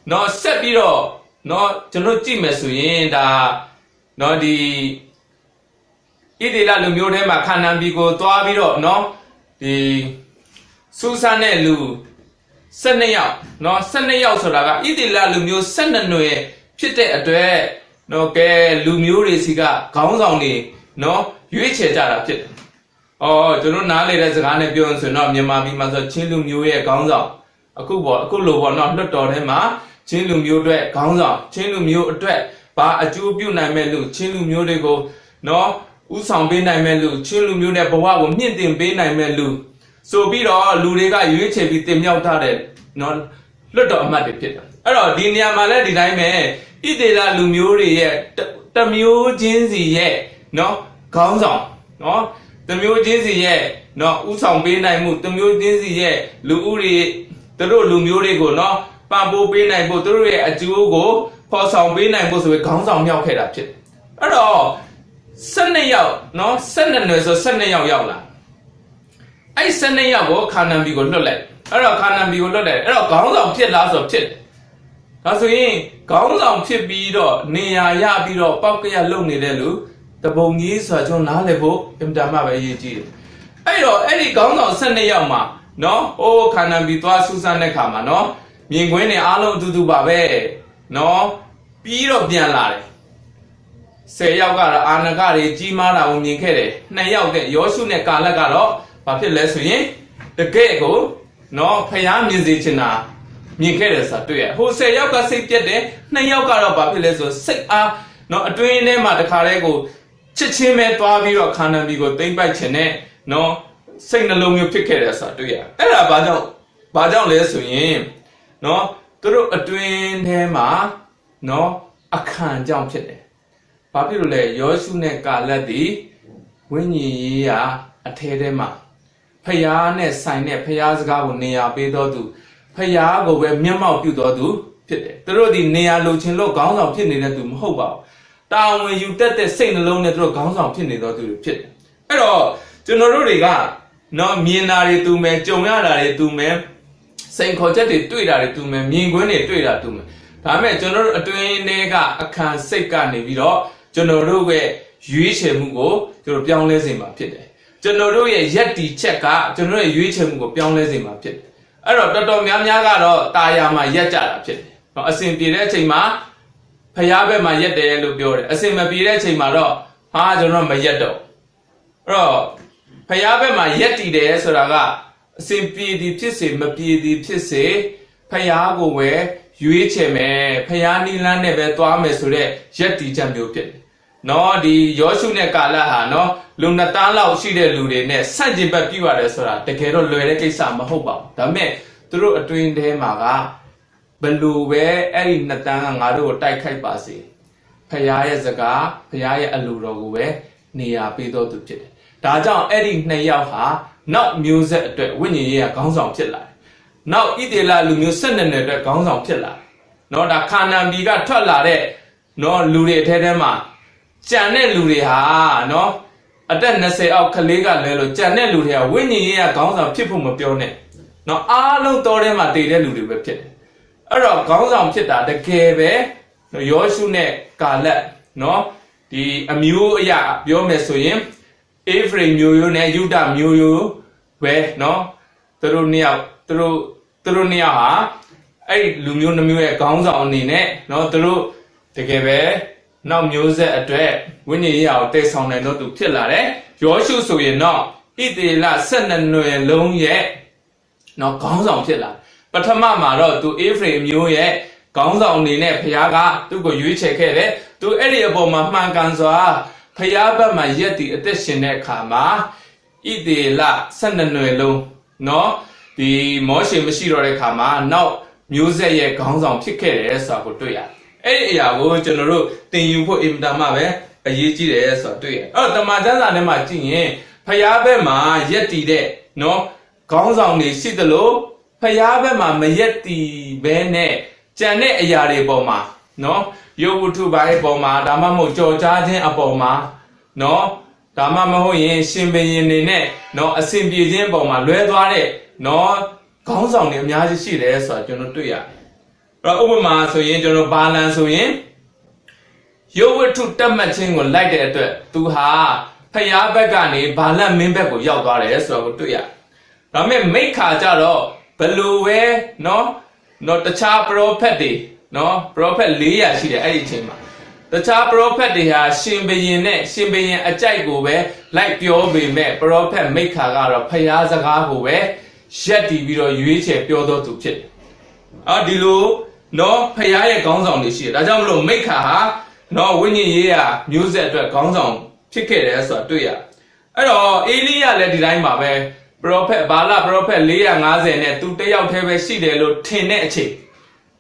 เนาะဆက်ပြီးတော့เนาะကျွန်တော်ကြည့်မယ်ဆိုရင်ဒါเนาะဒီဣသေလလူမျိုးထဲမှာခါနန်ပြည်ကိုသွားပြီးတော့เนาะဒီစူးစမ်းတဲ့လူ12ယောက်เนาะ12ယောက်ဆိုတာကဣသေလလူမျိုး12နွယ်ဖြစ်တဲ့အတွက်เนาะကဲလူမျိုးတွေစီကခေါင်းဆောင်တွေเนาะရွေးချယ်ကြတာဖြစ်တယ်။ကျွန်တော်နားလေတဲ့စကားနဲ့ပြောရင်ဆိုတော့မြန်မာပြည်မှာဆိုချင်းလူမျိုးရဲ့ခေါင်းဆောင်အခုလိုပေါ့เนาะလွတ်တော်ထဲမှာချင်းလူမျိုးအတွက်ခေါင်းဆောင်ချင်းလူမျိုးအတွက်ဘာအကျိုးပြုနိုင်မဲ့လူချင်းလူမျိုးတွေကိုเนาะဥဆောင်ပေးနိုင်မဲ့လူချင်းလူမျိုးနဲ့ဘဝကိုမြင့်တင်ပေးနိုင်မဲ့လူဆိုပြီးတော့လူတွေကရွေးချယ်ပြီးတင်မြှောက်ထားတဲ့เนาะလွတ်တော်အမတ်တွေဖြစ်တယ်အဲ့တော့ဒီနေရာမှာလည်းဒီတိုင်းပဲဣသေလလူမျိုးတွေရဲ့တမျိုးချင်းစီရဲ့เนาะခေါင်းဆောင်เนาะတမျိုးချင်းစီရဲ့เนาะဥဆောင်ပေးနိုင်မှုတမျိုးချင်းစီရဲ့လူဦးတွေသူတို့လူမျိုးတွေကိုเนาะပံ့ပိုးပေးနိုင်ဖို့သူတို့ရဲ့အကျိုးကိုဖော်ဆောင်ပေးနိုင်ဖို့ဆိုပြီးခေါင်းဆောင်မြောက်ခဲ့တာဖြစ်အဲ့တော့12ယောက်เนาะ12နွယ်ဆို12ယောက်ရောက်လာ အဲ့12ယောက်ကိုခါနန်ဘီကိုလွတ်လိုက်အဲ့တော့ခါနန်ဘီကိုလွတ်တယ်အဲ့တော့ခေါင်းဆောင်ဖြစ်လားဆိုဖြစ်တယ်ဒါဆိုရင်ခေါင်းဆောင်ဖြစ်ပြီးတော့နေရာရပြီးတော့ပောက်ကရလုံနေတဲ့လူတပုံကြီးဆိုကျွန်တော်နားလည်ဖို့အင်တာမှပဲအရေးကြီးတယ်အဲ့တော့အဲ့ဒီခေါင်းဆောင်12ယောက်မှာနော်ဟိုခါနန်ဘီသွားစူးစမ်းတဲ့ခါမှာနော်မြင်ကွင်းတွေအားလုံးအတူတူပါပဲနော်ပြီးတော့ပြန်လာတယ်10ယောက်ကတော့အာနကတွေကြီးမားတာကိုမြင်ခဲ့တယ်2ယောက်ကယောရှုနဲ့ကာလက်ကတော့ဘာဖြစ်လဲဆိုရင်တကယ့်ကိုနော်ဖျားမြင်စေချင်တာမြင်ခဲ့တယ်ဆိုတာတွေ့ရဟို10ယောက်ကစိတ်ပြတ်တယ်2ယောက်ကတော့ဘာဖြစ်လဲဆိုစိတ်အားနော်အတွင်းထဲမှာတခါတည်းကိုချစ်ချင်းပဲသွားပြီးတော့ခါနန်ဘီကိုသိမ့်ပိုက်ခြင်းနဲ့နော်စိတ်နှလုံးမျိုးဖြစ်ခဲ့တယ်ဆိုတာတွေ့ရအဲ့ဒါဘာကြောင့်လဲဆိုရင်နော်သူတို့အတွင်းထဲမှာနော်အခန့်ကြောင့်ဖြစ်တယ်ဘာဖြစ်လို့လဲယောရှုနဲ့ကာလက်ဒီဝိညာဉ်ရေးရာအထဲထဲမှာဖျားနဲ့ဆိုင်တဲ့ဖျားစကားကိုနေရာပေးတော်သူဖျားကိုပဲမျက်မှောက်ပြုတော်သူဖြစ်တယ်သူတို့ဒီနေရာလိုချင်လို့ခေါင်းဆောင်ဖြစ်နေတဲ့သူမဟုတ်ပါဘူးတာဝန်ယူတတ်တဲ့စိတ်နှလုံးနဲ့သူတို့ခေါင်းဆောင်ဖြစ်နေတော်သူတွေဖြစ်တယ်အဲ့တော့ကျွန်တော်တို့တွေကနော်မြင်တာတွေတူမယ်ကြုံရတာတွေတူမယ်စိန်ခေါ်ချက်တွေတွေ့တာတွေတူမယ်မြင်ကွင်းတွေတွေ့တာတူမယ်ဒါပေမဲ့ကျွန်တော်တို့အတွင်းထဲကအခန့်စိတ်ကနေပြီးတော့ကျွန်တော်တို့ရဲ့ရွေးချယ်မှုကိုကျွန်တော်ပြောင်းလဲစေမှာဖြစ်တယ်ကျွန်တော်တို့ရဲ့ယက်တီချက်ကကျွန်တော်တို့ရဲ့ရွေးချယ်မှုကိုပြောင်းလဲစေမှာဖြစ်တယ်အဲ့တော့တော်တော်များများကတော့တာယာမှာရက်ကြတာဖြစ်တယ်နော်အစဉ်ပြေတဲ့အချိန်မှာဖျားဘက်မှာရက်တယ်လို့ပြောတယ်အစဉ်မပြေတဲ့အချိန်မှာတော့ဟာကျွန်တော်မရက်တော့အဲ့တော့ဖျားဘက်မှာရက်တည်တယ်ဆိုတာကအစဉ်ပြေသည်ဖြစ်စေမပြေသည်ဖြစ်စေဖျားကိုပဲရွေးချယ်မယ်ဖျားနီလန်းနဲ့ပဲသွားမယ်ဆိုတဲ့ရက်တီချက်မျိုးဖြစ်တယ်နော်ဒီယောရှုနဲ့ကာလဟာနော်လူနှစ်သားလောက်ရှိတဲ့လူတွေနဲ့ဆန့်ကျင်ဘက်ပြုရတယ်ဆိုတာတကယ်တော့လွယ်တဲ့ကိစ္စမဟုတ်ပါဘူးဒါပေမဲ့သူတို့အတွင်းထဲမှာကဘလူပဲအဲ့ဒီနှစ်တန်းကငါတို့ကိုတိုက်ခိုက်ပါစေဖျားရဲ့စကားဖျားရဲ့အလိုတော်ကိုပဲနေရာပေးတော်သူဖြစ်တယ်ဒါကြောင့်အဲ့ဒီနှစ်ယောက်ဟာနောက်မျိုးဆက်အတွက်ဝိညာဉ်ရေးကခေါင်းဆောင်ဖြစ်လာတယ်နောက်ဣသေလလူမျိုး12နယ်အတွက်ခေါင်းဆောင်ဖြစ်လာเนาะဒါခါနန်ဘီကထွက်လာတဲ့เนาะလူတွေအထဲထဲမှာကြံတဲ့လူတွေဟာเนาะအသက်20အောက်ကလေးကလဲလို့ကြံတဲ့လူတွေကဝိညာဉ်ရေးကခေါင်းဆောင်ဖြစ်ဖို့မပြောနဲ့เนาะအားလုံးတော်ထဲမှာတည်တဲ့လူတွေပဲဖြစ်တယ်အဲ့တော့ခေါင်းဆောင်ဖြစ်တာတကယ်ပဲယောရှုနဲ့ကာလက်เนาะဒီအမျိုးအရာပြောမယ်ဆိုရင်အေဖရိမ်မျိုးရိုးနဲ့ယူဒမျိုးရိုးပဲเนาะသူတို့နှစ်ယောက်ဟာအဲ့လူမျိုးနှမျိုးရဲ့ခေါင်းဆောင်အနေနဲ့เนาะသူတို့တကယ်ပဲနောက်မျိုးဆက်အတွက်ဝိညာဉ်ရေးအောင်တည်ဆောင်နိုင်တော့သူဖြစ်လာတယ်ယောရှုဆိုရင်တော့ဣသေလ12နွယ်လုံးရဲ့เนาะခေါင်းဆောင်ဖြစ်လာပထမမှာတော့သူအေဖရိမ်မျိုးရဲ့ခေါင်းဆောင်အနေနဲ့ဖခင်ကသူ့ကိုရွေးချယ်ခဲ့တယ်သူအဲ့ဒီအပေါ်မှာမှန်ကန်စွာဖခင်ဘက်မှာရက်တည်အသက်ရှင်တဲ့အခါမှာဣသေလ12နွယ်လုံးเนาะဒီမောရှေမရှိတော့တဲ့ခါမှာနောက်မျိုးဆက်ရဲ့ခေါင်းဆောင်ဖြစ်ခဲ့တယ်ဆိုတာကိုတွေ့ရတယ်။အဲ့ဒီအရာကိုကျွန်တော်တို့သင်ယူဖို့အင်တာမှပဲအရေးကြီးတယ်ဆိုတာတွေ့ရတယ်။အဲ့တော့တမန်ကျမ်းစာထဲမှာကြည့်ရင်ဖျားဘက်မှာရက်တည်တဲ့နော်ခေါင်းဆောင်တွေရှိသလိုဖျားဘက်မှာမရက်တည်ဘဲနဲ့ကြံတဲ့အရာတွေပေါ်မှာနော်ယောဝတ္ထုပိုင်းပေါ်မှာဒါမှမဟုတ်ကြော်ကြားခြင်းအပေါ်မှာနော်ဒါမှမဟုတ်ရင်ရှင်ဘရင်နေနဲ့နော်အစဉ်ပြေခြင်းအပေါ်မှာလွဲသွားတဲ့နော်ခေါင်းဆောင်တွေအများကြီးရှိတယ်ဆိုတာကျွန်တော်တွေ့ရတယ်။အဲ့တော့ဥပမာဆိုရင်ကျွန်တော်ဘာလန်ဆိုရင်ယောဝတ္ထုတက်မှတ်ခြင်းကိုလိုက်တဲ့အတွက်သူဟာဖျားဘက်ကနေဘာလန်မင်းဘက်ကိုရောက်သွားတယ်ဆိုတာကိုတွေ့ရတယ်။ဒါပေမဲ့မိခါကြတော့ဘလူပဲနော်တခြားပရောဖက်တွေနော်ပရောဖက်400ရှိတယ်အဲ့ဒီအချိန်မှာတခြားပရောဖက်တွေဟာရှင်ဘရင်နဲ့ရှင်ဘရင်အကြိုက်ကိုပဲလိုက်ပြောပေမဲ့ပရောဖက်မိခါကတော့ဖျားစကားကိုပဲရက်တည်ပြီးတော့ရွေးချယ်ပြောတော်သူဖြစ်တယ်။ဒီလိုနော်ဖျားရဲ့ခေါင်းဆောင်တွေရှိတယ်။ဒါကြောင့်မလို့မိခါဟာနော်ဝိညာဉ်ရေးရာမျိုးဆက်အတွက်ခေါင်းဆောင်ဖြစ်ခဲ့တယ်ဆိုတာတွေ့ရ။အဲ့တော့အေလိယလည်းဒီတိုင်းပါပဲပရောဖက်ဘာလပရောဖက်450နဲ့သူတယောက်တည်းပဲရှိတယ်လို့ထင်တဲ့အချိန်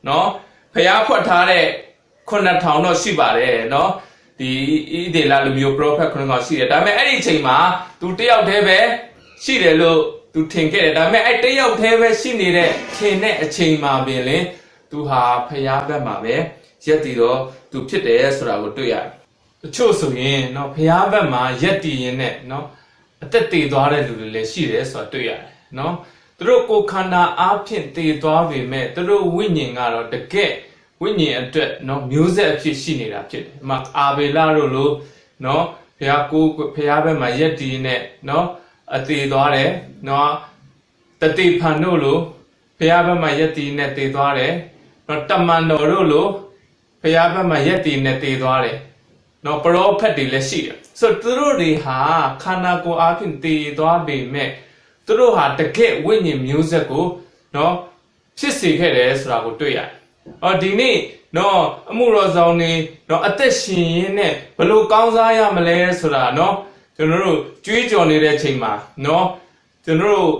နော်ဖျားဖွက်ထားတဲ့9000တော့ရှိပါတယ်နော်ဒီဣဒေလလူမျိုးပရောဖက်9000ရှိတယ်ဒါပေမဲ့အဲ့ဒီအချိန်မှာသူတယောက်တည်းပဲရှိတယ်လို့သူထင်ခဲ့တယ်ဒါပေမဲ့အဲ့တယောက်တည်းပဲရှိနေတဲ့ထင်တဲ့အချိန်မှာပင်လေသူဟာဖျားဘက်မှာပဲရက်တည်တော့သူဖြစ်တယ်ဆိုတာကိုတွေ့ရတယ်တချို့ဆိုရင်နော်ဖျားဘက်မှာရက်တည်ရင်နဲ့နော် အသက်တည်သွားတဲ့လူတွေလည်းရှိတယ်ဆိုတာတွေ့ရတယ်နော်သူတို့ကိုယ်ခန္ဓာအားဖြင့်တည်သွားပေမဲ့သူတို့ဝိညာဉ်ကတော့တကယ်ဝိညာဉ်အတွက်နော်မျိုးဆက်အဖြစ်ရှိနေတာဖြစ်တယ်။အာဘေလတို့လိုနော်ဘုရားဘက်မှာယက်တီနဲ့နော်အသေးသွားတယ်နော်တတိဖန်တို့လိုဘုရားဘက်မှာယက်တီနဲ့တည်သွားတယ်နော်တမန်တော်တို့လိုဘုရားဘက်မှာယက်တီနဲ့တည်သွားတယ်နော်ပရောဖက်တွေလည်းရှိတယ်ဆိုတော့သူတို့တွေဟာခန္ဓာကိုယ်အားဖြင့်တည်သွားပေမဲ့သူတို့ဟာတကယ်ဝိညာဉ်မျိုးဆက်ကိုနော်ဖြစ်စေခဲ့တယ်ဆိုတာကိုတွေ့ရတယ်။ဒီနေ့နော်အမှုတော်ဆောင်နေနော်အသက်ရှင်ရင်းနဲ့ဘလို့ကောင်းစားရမလဲဆိုတာနော်ကျွန်တော်တို့ကြွေးကြော်နေတဲ့ချိန်မှာနော်ကျွန်တော်တို့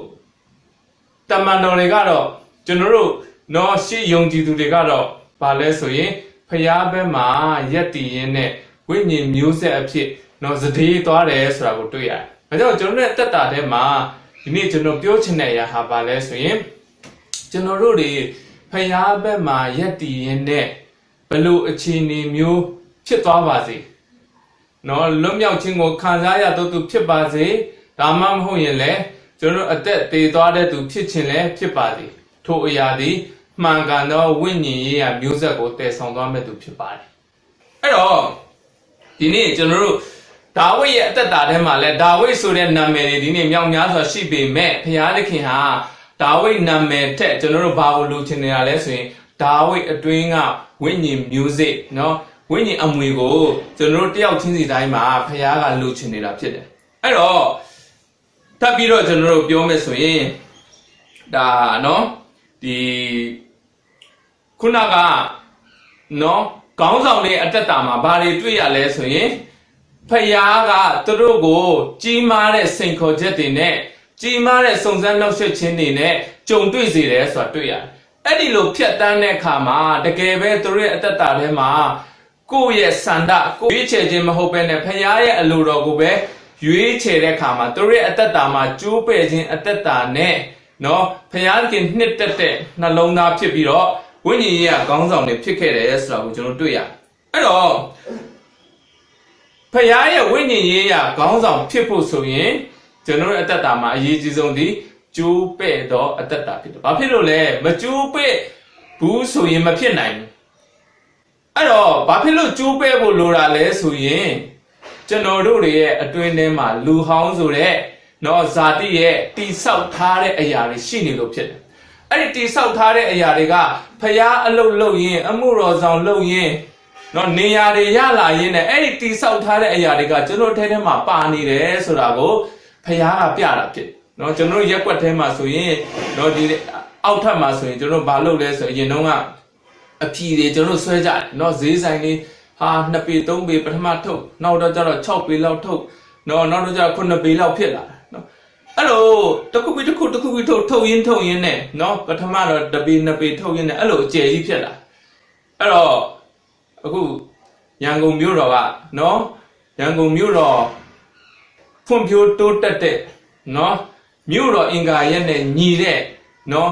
တမန်တော်တွေကတော့ကျွန်တော်တို့နော်ရှေ့ယုံကြည်သူတွေကတော့ဘာလဲဆိုရင်ဖျားဘက်မှာရက်တည်ရင်းနဲ့ဝိညာဉ်မျိုးဆက်အဖြစ်နော်စတေးသွားတယ်ဆိုတာကိုတွေ့ရတယ်။ဒါကြောင့်ကျွန်တော်တို့တက်တာထဲမှာဒီနေ့ကျွန်တော်ပြောချင်တဲ့အရာဟာဘာလဲဆိုရင်ကျွန်တော်တို့တွေဖျားဘက်မှာရက်တည်ရင်းနဲ့ဘလို့အခြေအနေမျိုးဖြစ်သွားပါစေနော်လွတ်မြောက်ခြင်းကိုခံစားရတော့သူဖြစ်ပါစေဒါမှမဟုတ်ရင်လည်းကျွန်တော်အသက်တည်သွားတဲ့သူဖြစ်ခြင်းလည်းဖြစ်ပါစေထို့အရာသည်မှန်ကန်သောဝိညာဉ်ရေးရာမျိုးဆက်ကိုတည်ဆောင်သွားမဲ့သူဖြစ်ပါတယ်အဲ့တော့ဒီနေ့ကျွန်တော်တို့ဒါဝိဒ်ရဲ့အသက်တာထဲမှာလဲဒါဝိဒ်ဆိုတဲ့နာမည်တွေဒီနေ့မြောက်များစွာရှိပေမဲ့ဘုရားသခင်ဟာဒါဝိဒ်နာမည်ထက်ကျွန်တော်တို့ဘာကိုလိုချင်နေတာလဲဆိုရင်ဒါဝိဒ်အတွင်းကဝိညာဉ်မျိုးစေ့နော်ဝိညာဉ်အမွေကိုကျွန်တော်တို့တယောက်ချင်းစီတိုင်းမှာဘုရားကလိုချင်နေတာဖြစ်တယ်အဲ့တော့ထပ်ပြီးတော့ကျွန်တော်တို့ပြောမယ်ဆိုရင်ဒါနော်ဒီခုနကနော်ခေါင်းဆောင်တွေအတက်တာမှာဘာတွေတွေ့ရလဲဆိုရင်ဖယားကသူတို့ကိုကြီးမားတဲ့စိန်ခေါ်ချက်တွေနဲ့ကြီးမားတဲ့စုံစမ်းနှောက်ယှက်ခြင်းတွေနဲ့ကြုံတွေ့စေတယ်ဆိုတာတွေ့ရတယ်။အဲ့ဒီလိုဖြတ်တန်းတဲ့အခါမှာတကယ်ပဲသူတို့ရဲ့အသက်တာထဲမှာကိုယ့်ရဲ့စန္ဒကိုရွေးချယ်ခြင်းမဟုတ်ဘဲနဲ့ဖယားရဲ့အလိုတော်ကိုပဲရွေးချယ်တဲ့အခါမှာသူတို့ရဲ့အသက်တာမှာကျိုးပဲ့ခြင်းအသက်တာနဲ့နော်ဖယားခင်နှစ်တက်တဲ့နှလုံးသားဖြစ်ပြီးတော့ဝိညာဉ်ရေးကခေါင်းဆောင်တွေဖြစ်ခဲ့တယ်ဆိုတာကိုကျွန်တော်တွေ့ရတယ်။အဲ့တော့ဖယားရဲ့ဝိညာဉ်ရေးရာခေါင်းဆောင်ဖြစ်ဖို့ဆိုရင်ကျွန်တော်တို့အသက်တာမှာအရေးကြီးဆုံးဒီကျိုးပဲ့သောအသက်တာဖြစ်တယ်။ဘာဖြစ်လို့လဲမကျိုးပဲ့ဘူးဆိုရင်မဖြစ်နိုင်ဘူး။အဲ့တော့ဘာဖြစ်လို့ကျိုးပဲ့ဖို့လိုတာလဲဆိုရင်ကျွန်တော်တို့တွေရဲ့အတွင်းထဲမှာလူဟောင်းဆိုတဲ့နော်ဇာတိရဲ့တိဆောက်ထားတဲ့အရာတွေရှိနေလို့ဖြစ်တယ်။အဲ့ဒီတိဆောက်ထားတဲ့အရာတွေကဖယားအလုပ်လုပ်ရင်အမှုတော်ဆောင်လုပ်ရင်နော်နေရာတွေရလာရင်းနဲ့အဲ့ဒီတိဆောက်ထားတဲ့အရာတွေကကျွန်တော်ထဲမှာပါနေတယ်ဆိုတာကိုဖယားကပြတာဖြစ်နော်ကျွန်တော်ရက်ွက်ထဲမှာဆိုရင်နော်ဒီအောက်ထပ်မှာဆိုရင်ကျွန်တော်ဘာလုပ်လဲဆိုရင်အရင်တုန်းကအဖြီတွေကျွန်တော်ဆွဲကြတယ်နော်ဈေးဆိုင်လေးဟာ2ပေ3ပေပထမထုတ်နောက်တော့ကျတော့6ပေလောက်ထုတ်နော်နောက်တော့ကျတော့9ပေလောက်ဖြစ်လာတယ်နော်အဲ့လိုတစ်ခုပြီးတစ်ခုထုတ်ရင်းနဲ့နော်ပထမတော့1ပေ2ပေထုတ်ရင်းနဲ့အဲ့လိုအကျယ်ကြီးဖြစ်လာအဲ့တော့အခုရန်ကုန်မြို့တော်ကနော်ရန်ကုန်မြို့တော်ဖွံ့ဖြိုးတိုးတက်တဲ့နော်မြို့တော်အင်္ဂါရက်နဲ့ညီတဲ့နော်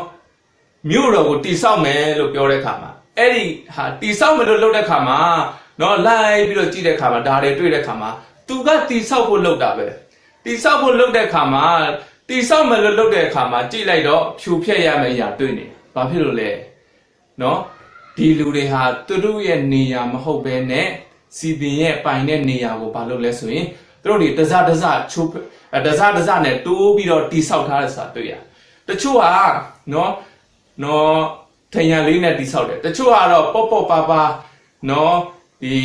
မြို့တော်ကိုတိဆောက်မယ်လို့ပြောတဲ့ခါမှာအဲ့ဒီဟာတိဆောက်မယ်လို့လုပ်တဲ့ခါမှာနော်လိုက်ပြီးတော့ကြည့်တဲ့ခါမှာဒါတွေတွေ့တဲ့ခါမှာသူကတိဆောက်ဖို့လုပ်တာပဲတိဆောက်ဖို့လုပ်တဲ့ခါမှာတိဆောက်မယ်လို့လုပ်တဲ့ခါမှာကြည့်လိုက်တော့ဖြူဖြက်ရမယ့်အရာတွေ့နေဘာဖြစ်လို့လဲနော်ဒီလူတွေဟာသူတို့ရဲ့နေရာမဟုတ်ဘဲနဲ့စီပင်ရဲ့ပိုင်တဲ့နေရာကိုဘာလုပ်လဲဆိုရင်သူတို့တွေတစချိုးတစနဲ့တိုးပြီးတော့တိဆောက်ထားတဲ့ဆိုတာတွေ့ရတချို့ဟာနော်ထင်ရလေးနဲ့တိဆောက်တယ်တချို့ကတော့ပေါ့ပါနော်ဒီ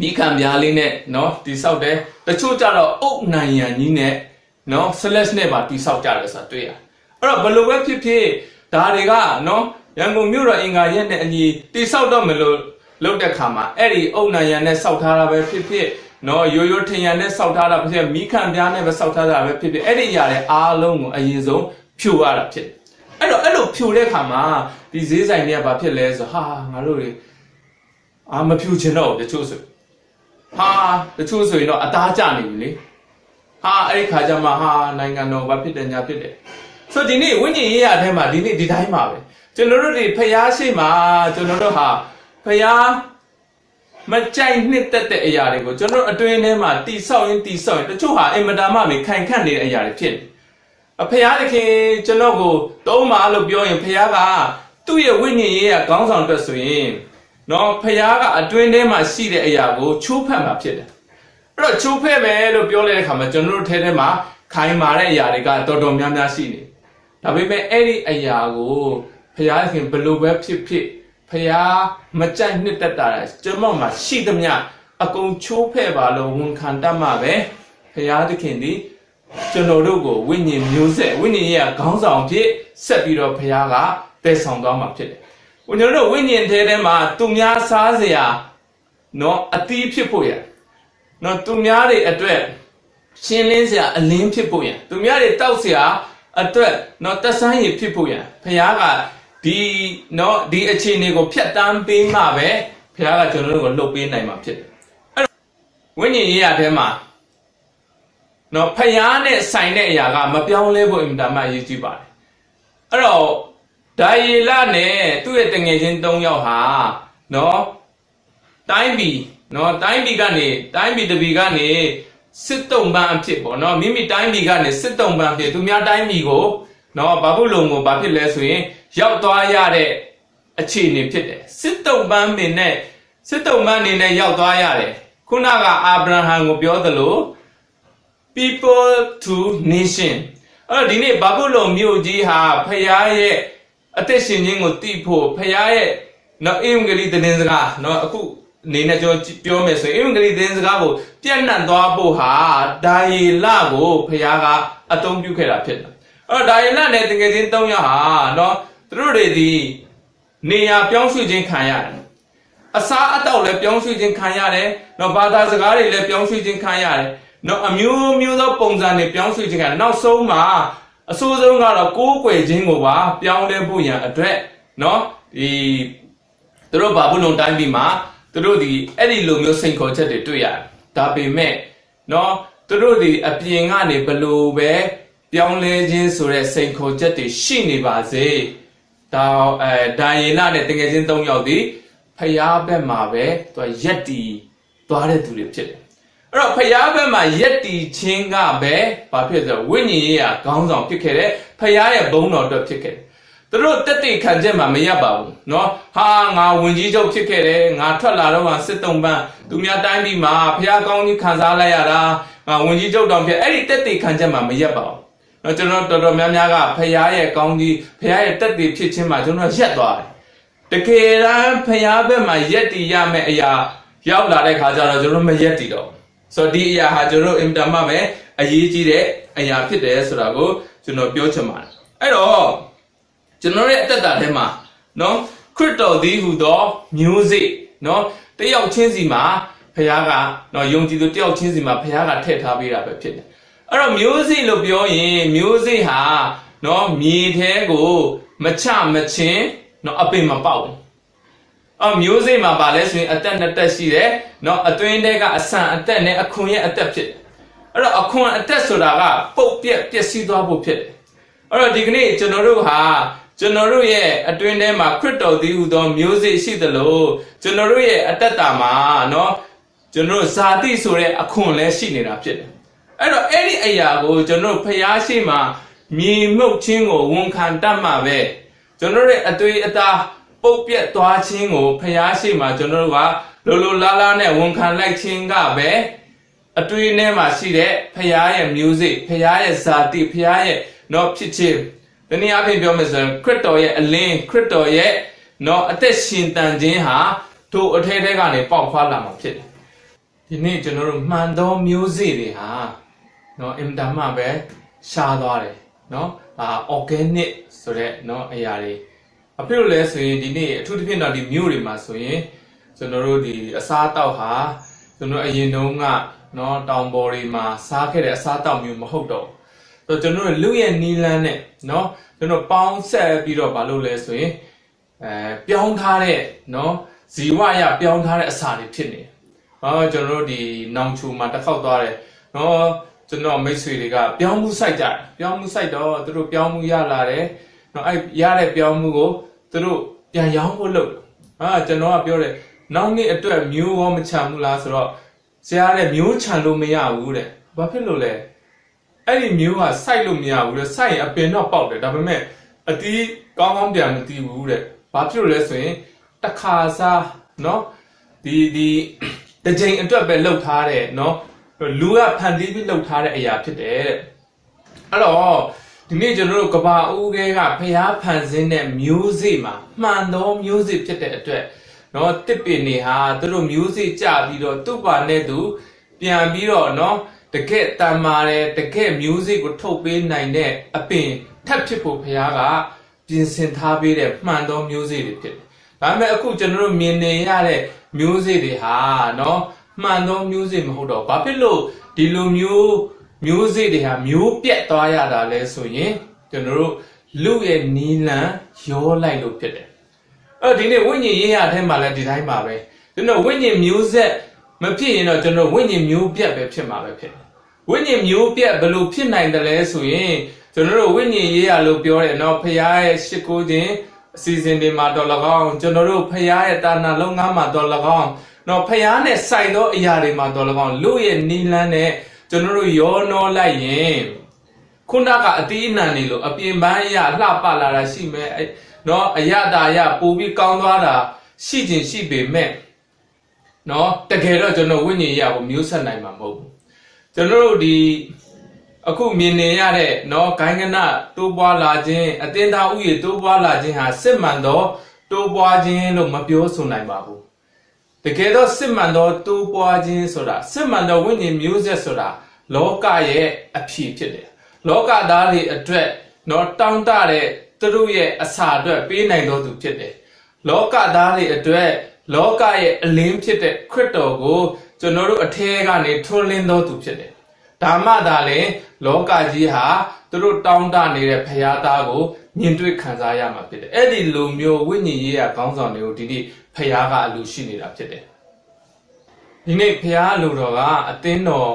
မိခံပြားလေးနဲ့နော်တိဆောက်တယ်တချို့ကျတော့အုတ်နိုင်ရန်ကြီးနဲ့နော် slash နဲ့ပါတိဆောက်ကြတယ်ဆိုတာတွေ့ရအဲ့တော့ဘယ်လိုပဲဖြစ်ဖြစ်ဒါတွေကနော်ရန်ကုန်မြို့တော်အင်္ဂါရက်နဲ့အညီတိဆောက်တော့မလို့လုပ်တဲ့ခါမှာအဲ့ဒီအုတ်နိုင်ရန်နဲ့စောက်ထားတာပဲဖြစ်ဖြစ်နော်ရိုးထင်ရန်နဲ့စောက်ထားတာဖြစ်မိခံပြားနဲ့ပဲစောက်ထားတာပဲဖြစ်ဖြစ်အဲ့ဒီຢာတဲ့အားလုံးကိုအရင်ဆုံးဖြိုရတာဖြစ်အဲ့တော့အဲ့လိုဖြိုတဲ့ခါမှာဒီဈေးဆိုင်တွေကဘာဖြစ်လဲဆိုဟာငါတို့တွေမဖြူချင်တော့တချို့ဆိုတချို့ဆိုရင်တော့အသားကျနေပြီလေအဲ့ဒီခါကျမှနိုင်ငံတော်ဘာဖြစ်တယ်ညာဖြစ်တယ်ဆိုဒီနေ့ဝိညာဉ်ရေးရထဲမှာဒီနေ့ဒီတိုင်းပါပဲကျွန်တော်တို့တွေဖျားရှိမှာကျွန်တော်တို့ဟာဖျား မကြိုက်နှစ်သက်တဲ့အရာတွေကိုကျွန်တော်အတွင်းထဲမှာတိဆောက်ရင်တချို့ဟာအင်မတန်မှခိုင်ခန့်နေတဲ့အရာတွေဖြစ်တယ်အဖေရသခင်ကျွန်တော်ကိုသုံးပါလို့ပြောရင်ဖခင်ကသူ့ရဲ့ဝိညာဉ်ရေးကခေါင်းဆောင်အတွက်ဆိုရင်နော်ဖခင်ကအတွင်းထဲမှာရှိတဲ့အရာကိုချိုးဖက်မှာဖြစ်တယ်အဲ့တော့ချိုးဖက်မယ်လို့ပြောလိုက်တဲ့အခါမှာကျွန်တော်တို့ထဲမှာခိုင်မာတဲ့အရာတွေကတော်တော်များများရှိနေဒါပေမဲ့အဲ့ဒီအရာကိုဖခင်သခင်ဘယ်လိုပဲဖြစ်ဖခင်မကြိုက်နှစ်သက်တာကျွန်တော်မှာရှိသမျှအကုန်ချိုးဖဲ့ပါလို့ဝန်ခံတတ်မှာပဲဖခင်သခင်ဒီကျွန်တော်တို့ကိုဝိညာဉ်မျိုးဆက်ဝိညာဉ်ရဲ့ခေါင်းဆောင်ဖြစ်ဆက်ပြီးတော့ဖခင်ကတည်ဆောင်သွားမှာဖြစ်တယ်။ကျွန်တော်တို့ဝိညာဉ်ထဲမှာသူများစားစရာနော်အသီးဖြစ်ဖို့ရနော်သူများတွေအတွက်ရှင်းလင်းစရာအလင်းဖြစ်ဖို့ရသူများတွေတောက်စရာအတွက်နော်တက်ဆန်းရည်ဖြစ်ဖို့ရဖခင်ကဒီအခြေအနေကိုဖြတ်တန်းပေးမှပဲဖခင်ကကျွန်တော်တို့ကိုလှုပ်ပေးနိုင်မှာဖြစ်တယ်အဲ့တော့ဝိညာဉ်ရေးရတဲ့မှာနော်ဖခင်နဲ့ဆိုင်တဲ့အရာကမပြောင်းလဲဖို့အင်မတန်မှအရေးကြီးပါတယ်အဲ့တော့ဒါယေလနဲ့သူ့ရဲ့တငယ်ချင်း၃ယောက်ဟာနော်တိုင်းပြည်တပြည်ကနေစစ်တုံးပန်းအဖြစ်ပေါ့နော်မိမိတိုင်းပြည်ကနေစစ်တုံးပန်းဖြစ်သူများတိုင်းပြည်ကိုနော်ဘာဘူးလုံကိုဘာဖြစ်လဲဆိုရင်ရောက်သွားရတဲ့အခြေအနေဖြစ်တယ်စစ်တုံးပန်းနေနဲ့ရောက်သွားရတယ်ခုနကအာဗြဟံကိုပြောသလို people to nation အဲ့တော့ဒီနေ့ဘာဘူးလုံမြို့ကြီးဟာဖခင်ရဲ့အသက်ရှင်ခြင်းကိုသိဖို့ဖခင်ရဲ့နော်အင်္ဂလိပ်သတင်းစကားနော်အခုအနေနဲ့ပြောမယ်ဆိုရင်အင်္ဂလိပ်သတင်းစကားကိုပြန့်နှံ့သွားဖို့ဟာဒါယေလကိုဖခင်ကအသုံးပြုခဲ့တာဖြစ်တယ်အဲ့တော့ဒါယေလနဲ့တကယ်ချင်း၃ယောက်ဟာနော်သူတို့တွေဒီနေရာပြောင်းရွှေ့ခြင်းခံရတယ်အစားအသောက်လည်းပြောင်းရွှေ့ခြင်းခံရတယ်နော်ဘာသာစကားတွေလည်းပြောင်းရွှေ့ခြင်းခံရတယ်နော်အမျိုးသောပုံစံတွေပြောင်းရွှေ့ခြင်းခံနောက်ဆုံးမှာအဆိုးဆုံးကတော့ကိုးကွယ်ခြင်းကိုပါပြောင်းလဲဖို့ရန်အတွက်နော်ဒီသူတို့ဘာဘူးလုံတိုင်းပြည်မှာသူတို့ဒီအဲ့ဒီလိုမျိုးစိန်ခေါ်ချက်တွေတွေ့ရတယ်ဒါပေမဲ့နော်သူတို့ဒီအပြင်ကနေဘလို့ပဲပြောင်းလဲခြင်းဆိုတဲ့စိန်ခေါ်ချက်တွေရှိနေပါစေဒါယေလနဲ့တကယ်ချင်း၃ယောက်ဒီဖျားဘက်မှာပဲသူရက်တီသွားတဲ့သူတွေဖြစ်တယ်အဲ့တော့ဖျားဘက်မှာရက်တီချင်းကပဲဘာဖြစ်လဲဝိညာဉ်ရေးရာခေါင်းဆောင်ဖြစ်ခဲ့တယ်ဖျားရဲ့ဘုန်းတော်အတွက်ဖြစ်ခဲ့တယ်သူတို့တက်တိခံချက်မှာမရပါဘူးเนาะဟာငါဝင်ကြီးချုပ်ဖြစ်ခဲ့တယ်ငါထွက်လာတော့မှစစ်တုံးပန်းသူများတိုင်းပြည်မှာဖျားကောင်းကြီးခံစားလိုက်ရတာငါဝင်ကြီးချုပ်တောင်ဖြစ်အဲ့ဒီတက်တိခံချက်မှာမရပါဘူးเนาะကျွန်တော်တော်တော်များများကဖျားရဲ့ကောင်းကြီးဖျားရဲ့တက်တိဖြစ်ခြင်းမှာကျွန်တော်ရက်သွားတယ်တကယ်တမ်းဖျားဘက်မှာရက်တီရမယ့်အရာရောက်လာတဲ့ခါကျတော့ကျွန်တော်မရက်တီတော့ဆိုတော့ဒီအရာဟာကျွန်တော်အင်တာမပဲအရေးကြီးတဲ့အရာဖြစ်တယ်ဆိုတာကိုကျွန်တော်ပြောချင်ပါတယ်အဲ့တော့ကျွန်တော်ရဲ့အသက်တာထဲမှာနော်ခရစ်တော်သည်ဟူသောမျိုးစေ့နော်တယောက်ချင်းစီမှာဖခင်ကနော်ယုံကြည်သူတယောက်ချင်းစီမှာဖခင်ကထည့်ထားပေးတာပဲဖြစ်တယ်အဲ့တော့မျိုးစေ့လို့ပြောရင်မျိုးစေ့ဟာနော်မြေထဲကိုမချမချင်းနော်အပင်မပေါက်ဘူးမျိုးစေ့မှာပါလဲဆိုရင်အသက်2တက်ရှိတယ်နော်အတွင်းထဲကအဆန်အသက်နဲ့အခွန်ရဲ့အသက်ဖြစ်တယ်အဲ့တော့အခွန်အသက်ဆိုတာကပုတ်ပြက်ပျက်စီးသွားဖို့ဖြစ်တယ်အဲ့တော့ဒီကနေ့ကျွန်တော်တို့ရဲ့အတွင်းထဲမှာခရစ်တော်သည်ဟူသောမျိုးစေ့ရှိသလိုကျွန်တော်တို့ရဲ့အတ္တတာမှာเนาะကျွန်တော်တို့ဇာတိဆိုတဲ့အခွန်လည်းရှိနေတာဖြစ်တယ်အဲ့တော့အဲ့ဒီအရာကိုကျွန်တော်တို့ဖျားရှိမှမြေမှုတ်ခြင်းကိုဝန်ခံတတ်မှာပဲကျွန်တော်တို့ရဲ့အသွေးအသားပုတ်ပြက်သွားခြင်းကိုဖျားရှိမှကျွန်တော်တို့ကလိုလားနဲ့ဝန်ခံလိုက်ခြင်းကပဲအတွင်းထဲမှာရှိတဲ့ဖျားရဲ့မျိုးစေ့ဖျားရဲ့ဇာတိဖျားရဲ့เนาะဖြစ်ခြင်းဒီနေ့အပြင်ပြောမယ်ဆိုရင်ခရစ်တော်ရဲ့အလင်းခရစ်တော်ရဲ့နော်အသက်ရှင်တန်ခြင်းဟာတို့အထဲထဲကနေပေါက်ဖွာလာမှာဖြစ်တယ်ဒီနေ့ကျွန်တော်တို့မှန်သောမျိုးစေ့တွေဟာနော်အင်တာမှပဲရှားသွားတယ်နော်organic ဆိုတဲ့နော်အရာတွေအဖြစ်လို့လဲဆိုရင်ဒီနေ့အထူးသဖြင့်တော့ဒီမျိုးတွေမှာဆိုရင်ကျွန်တော်တို့ဒီအစားအသောက်ဟာကျွန်တော်အရင်တုန်းကနော်တောင်ပေါ်တွေမှာစားခဲ့တဲ့အစားအသောက်မျိုးမဟုတ်တော့ဆိုကျွန်တော်တို့လူရဲ့နီလန်းနဲ့เนาะကျွန်တော်ပေါင်းဆက်ပြီးတော့မလုပ်လဲဆိုရင်ပြောင်းထားတဲ့เนาะဇီဝရပြောင်းထားတဲ့အစာတွေဖြစ်နေကျွန်တော်တို့ဒီနောင်ချူမှာတစ်ခေါက်သွားတယ်เนาะကျွန်တော်မိတ်ဆွေတွေကပြောင်းမှုစိုက်ကြတယ်ပြောင်းမှုစိုက်တော့သူတို့ပြောင်းမှုရလာတယ်เนาะအဲ့ရတဲ့ပြောင်းမှုကိုသူတို့ပြန်ရောင်းဖို့လုပ်ကျွန်တော်ကပြောတယ် နောက်နေ့အတွက်မျိုးရောမချမ်းဘူးလားဆိုတော့ဆရာတဲ့မျိုးချမ်းလို့မရဘူးတဲ့ဘာဖြစ်လို့လဲအဲ့ဒီမျိုးကစိုက်လို့မရဘူးတဲ့စိုက်ရင်အပင်တော့ပေါက်တယ်ဒါပေမဲ့အတီးကောင်းကောင်းပြန်မတီးဘူးတဲ့ဘာဖြစ်လို့လဲဆိုရင်တစ်ခါစားနော်ဒီတစ်ချိန်အတွက်ပဲလှုပ်ထားတယ်နော်လူကဖန်တီးပြီးလှုပ်ထားတဲ့အရာဖြစ်တယ်တဲ့အဲ့တော့ဒီနေ့ကျွန်တော်တို့ကဘာဦးခဲကဖျားဖန်ဆင်းတဲ့မျိုးစေ့မှာမှန်သောမျိုးစေ့ဖြစ်တဲ့အတွက်နော်တစ်ပင်တွေဟာသူတို့မျိုးစေ့ကြပြီးတော့သူ့ပါနဲ့သူပြန်ပြီးတော့နော်တကယ်တန်မာတယ်တကယ်မျိုးစေ့ကိုထုတ်ပေးနိုင်တဲ့အပင်ထပ်ဖြစ်ဖို့ဖျားကပြင်ဆင်ထားပေးတဲ့မှန်သောမျိုးစေ့တွေဖြစ်တယ်ဒါပေမဲ့အခုကျွန်တော်တို့မြင်နေရတဲ့မျိုးစေ့တွေဟာနော်မှန်သောမျိုးစေ့မဟုတ်တော့ဘာဖြစ်လို့ဒီလိုမျိုးစေ့တွေဟာမျိုးပြက်သွားရတာလဲဆိုရင်ကျွန်တော်တို့လူရဲ့နီလန်ရောလိုက်လို့ဖြစ်တယ်ဒီနေ့ဝိညာဉ်ရေးရအထက်မှာလည်းဒီတိုင်းပါပဲကျွန်တော်ဝိညာဉ်မျိုးဆက်မဖြစ်ရင်တော့ကျွန်တော်ဝိညာဉ်မျိုးပြက်ပဲဖြစ်မှာပဲဖြစ်တယ်ဝိညာဉ်မျိုးပြက်ဘယ်လိုဖြစ်နိုင်တယ်လဲဆိုရင်ကျွန်တော်တို့ဝိညာဉ်ရေးရလို့ပြောတယ်နော်ဖခင်ရဲ့ရှစ်ကိုခြင်းအစီအစဉ်တွေမှာတော့၎င်းကျွန်တော်တို့ဖခင်ရဲ့တာနာလုံးငန်းမှာတော့၎င်းနော်ဖခင်နဲ့ဆိုင်သောအရာတွေမှာတော့၎င်းလူရဲ့နီလန်းနဲ့ကျွန်တော်တို့ရောနှောလိုက်ရင်ခုနကအတီးအနှံနေလို့အပြင်ပန်းအရာလှပလာတာရှိမယ်နော်အရတာအရပို့ပြီးကောင်းသွားတာရှိခြင်းရှိပေမဲ့နော်တကယ်တော့ကျွန်တော်ဝိညာဉ်ရေးကိုမျိုးဆက်နိုင်မှာမဟုတ်ဘူးကျွန်တော်တို့ဒီအခုမြင်နေရတဲ့နော်ဂိုင်းကနတိုးပွားလာခြင်းအတင်းသားဥယျာဉ်တိုးပွားလာခြင်းဟာစစ်မှန်သောတိုးပွားခြင်းလို့မပြောဆိုနိုင်ပါဘူးတကယ်တော့စစ်မှန်သောတိုးပွားခြင်းဆိုတာစစ်မှန်သောဝိညာဉ်မျိုးဆက်ဆိုတာလောကရဲ့အဖြစ်ဖြစ်တယ်လောကသားတွေအတွက်နော်တောင်းတတဲ့သူတို့ရဲ့အစာအတွက်ပေးနိုင်တော်သူဖြစ်တယ်လောကသားတွေအတွက်လောကရဲ့အလင်းဖြစ်တဲ့ခရစ်တော်ကိုကျွန်တော်တို့အထဲကနေထွန်းလင်းတော်သူဖြစ်တယ်ဒါမှသာလေလောကကြီးဟာသူတို့တောင်းတနေတဲ့ဖရာသားကိုမြင်တွေ့ခံစားရမှာဖြစ်တယ်အဲ့ဒီလိုမျိုးဝိညာဉ်ရေးရခေါင်းဆောင်တွေကိုဒီနေ့ဖရာကအလိုရှိနေတာဖြစ်တယ်ဒီနေ့ဖရာလိုတော်ကအသင်းတော်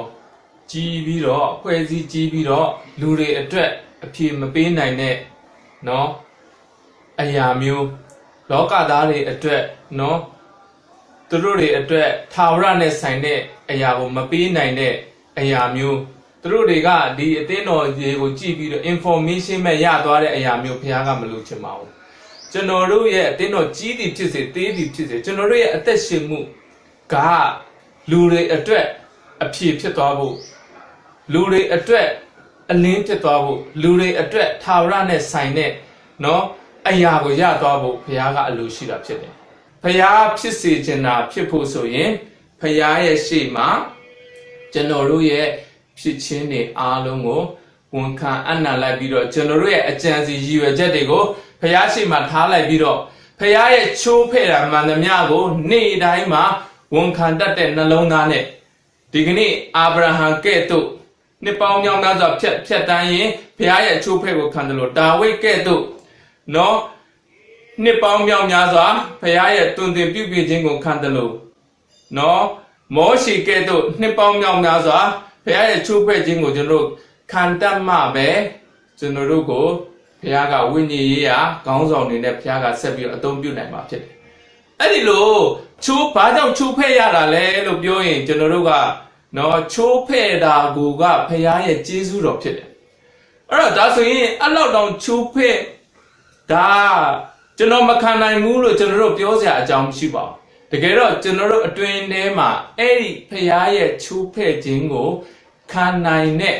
ကြီးပြီးတော့အဖွဲ့အစည်းကြီးပြီးတော့လူတွေအတွက်အပြေမပေးနိုင်တဲ့နော်အရာမျိုးလောကသားတွေအတွက်နော်သူတို့တွေအတွက်ထာဝရနဲ့ဆိုင်တဲ့အရာကိုမပေးနိုင်တဲ့အရာမျိုးသူတို့တွေကဒီအသင်းတော်ကြီးကိုကြည့်ပြီးတော့ information မဲ့ရသွားတဲ့အရာမျိုးဘုရားကမလို့ချင်ပါဘူးကျွန်တော်တို့ရဲ့အသင်းတော်ကြီးသည်ဖြစ်စေသေးသည်ဖြစ်စေကျွန်တော်တို့ရဲ့အသက်ရှင်မှုကလူတွေအတွက်အဖြေဖြစ်သွားဖို့လူတွေအတွက်အလင်းဖြစ်သွားဖို့လူတွေအတွက်ထာဝရနဲ့ဆိုင်တဲ့နော်အရာကိုရသွားဖို့ဘုရားကအလိုရှိတာဖြစ်တယ်ဘုရားဖြစ်စေချင်တာဖြစ်ဖို့ဆိုရင်ဘုရားရဲ့ရှေ့မှာကျွန်တော်တို့ရဲ့ဖြစ်ခြင်းတွေအားလုံးကိုဝန်ခံအနံ့လိုက်ပြီးတော့ကျွန်တော်တို့ရဲ့အကြံစီရည်ရွယ်ချက်တွေကိုဘုရားရှေ့မှာထားလိုက်ပြီးတော့ဘုရားရဲ့ချိုးဖဲ့တာမှန်သမျှကိုနေ့တိုင်းမှာဝန်ခံတတ်တဲ့နှလုံးသားနဲ့ဒီကနေ့အာဗြဟံကဲ့သို့နှစ်ပေါင်းများစွာဖြတ်တန်းရင်ဘုရားရဲ့ချိုးဖဲ့ကိုခံတယ်လို့ဒါဝိဒ်ကဲ့သို့နော်နှစ်ပေါင်းများစွာဘုရားရဲ့တွင်တင်ပြုပြင်ခြင်းကိုခံတယ်လို့နော်မောရှိကဲ့သို့နှစ်ပေါင်းများစွာဘုရားရဲ့ချိုးဖဲ့ခြင်းကိုကျွန်တော်တို့ခံတတ်မှပဲကျွန်တော်တို့ကိုဘုရားကဝိညာဉ်ရေးရာခေါင်းဆောင်နေနဲ့ဘုရားကဆက်ပြီးအသုံးပြုနိုင်မှာဖြစ်တယ်။အဲ့ဒီလိုဘာကြောင့်ချိုးဖဲ့ရတာလဲလို့ပြောရင်ကျွန်တော်တို့ကနော်ချိုးဖဲ့တာကိုကဘုရားရဲ့ကျေးဇူးတော်ဖြစ်တယ်။အဲ့တော့ဒါဆိုရင်အဲ့လောက်တောင်ချိုးဖဲ့ဒါကျွန်တော်မခံနိုင်ဘူးလို့ကျွန်တော်တို့ပြောစရာအကြောင်းမရှိပါဘူး။တကယ်တော့ကျွန်တော်တို့အတွင်ထဲမှာအဲ့ဒီဘုရားရဲ့ချိုးဖဲ့ခြင်းကိုခံနိုင်တဲ့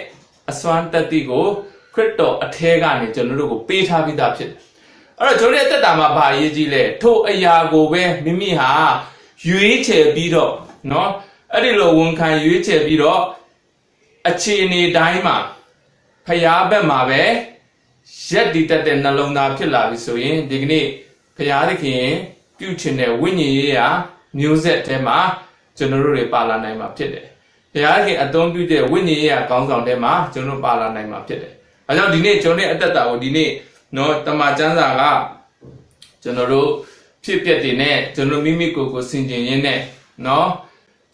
အစွမ်းတတိကိုခရစ်တော်အထဲကနေကျွန်တော်တို့ကိုပေးထားပြီးသားဖြစ်တယ်။အဲ့တော့ကျွန်တော်ရဲ့အသက်တာမှာဘာအရေးကြီးလဲထို့အရာကိုပဲမိမိဟာရွေးချယ်ပြီးတော့နော်အဲ့ဒီလိုဝန်ခံရွေးချယ်ပြီးတော့အခြေအနေတိုင်းမှာဖရာဘက်မှာပဲရက်တည်တတ်တဲ့နှလုံးသားဖြစ်လာပြီဆိုရင်ဒီကနေ့ဖရာသခင်ပြုချင်တဲ့ဝိညာဉ်ရေးရာမျိုးဆက်ထဲမှာကျွန်တော်တို့တွေပါလာနိုင်မှာဖြစ်တယ်။ဘုရားခင်အသုံးပြုတဲ့ဝိညာဉ်ရေးရာကောင်းဆောင်တဲ့မှာကျွန်တော်ပါလာနိုင်မှာဖြစ်တယ်။အဲကြောင့်ဒီနေ့ကျွန်တော်ရဲ့အသက်တာကိုဒီနေ့နော်တမန်ကျမ်းစာကကျွန်တော်တို့ဖြစ်ပျက်တွေနဲ့ကျွန်တော်မိမိကိုယ်ကိုဆင်ခြင်ရင်းနဲ့နော်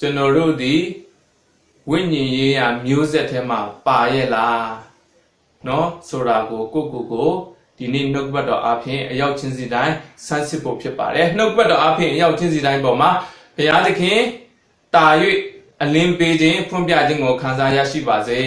ကျွန်တော်တို့ဒီဝိညာဉ်ရေးရာမျိုးဆက်ထဲမှာပါရဲ့လားနော်ဆိုတာကိုကိုဒီ ဒီနေ့နှုတ်ဘတ်တော်အဖြစ်အရောက်ချင်းစီတိုင်းဆန်းစစ်ဖို့ဖြစ်ပါတယ်နှုတ်ဘတ်တော်အဖြစ်အရောက်ချင်းစီတိုင်းပေါ်မှာဘုရားသခင်တာ၍အလင်းပေးခြင်းဖွင့်ပြခြင်းကိုခံစားရရှိပါစေ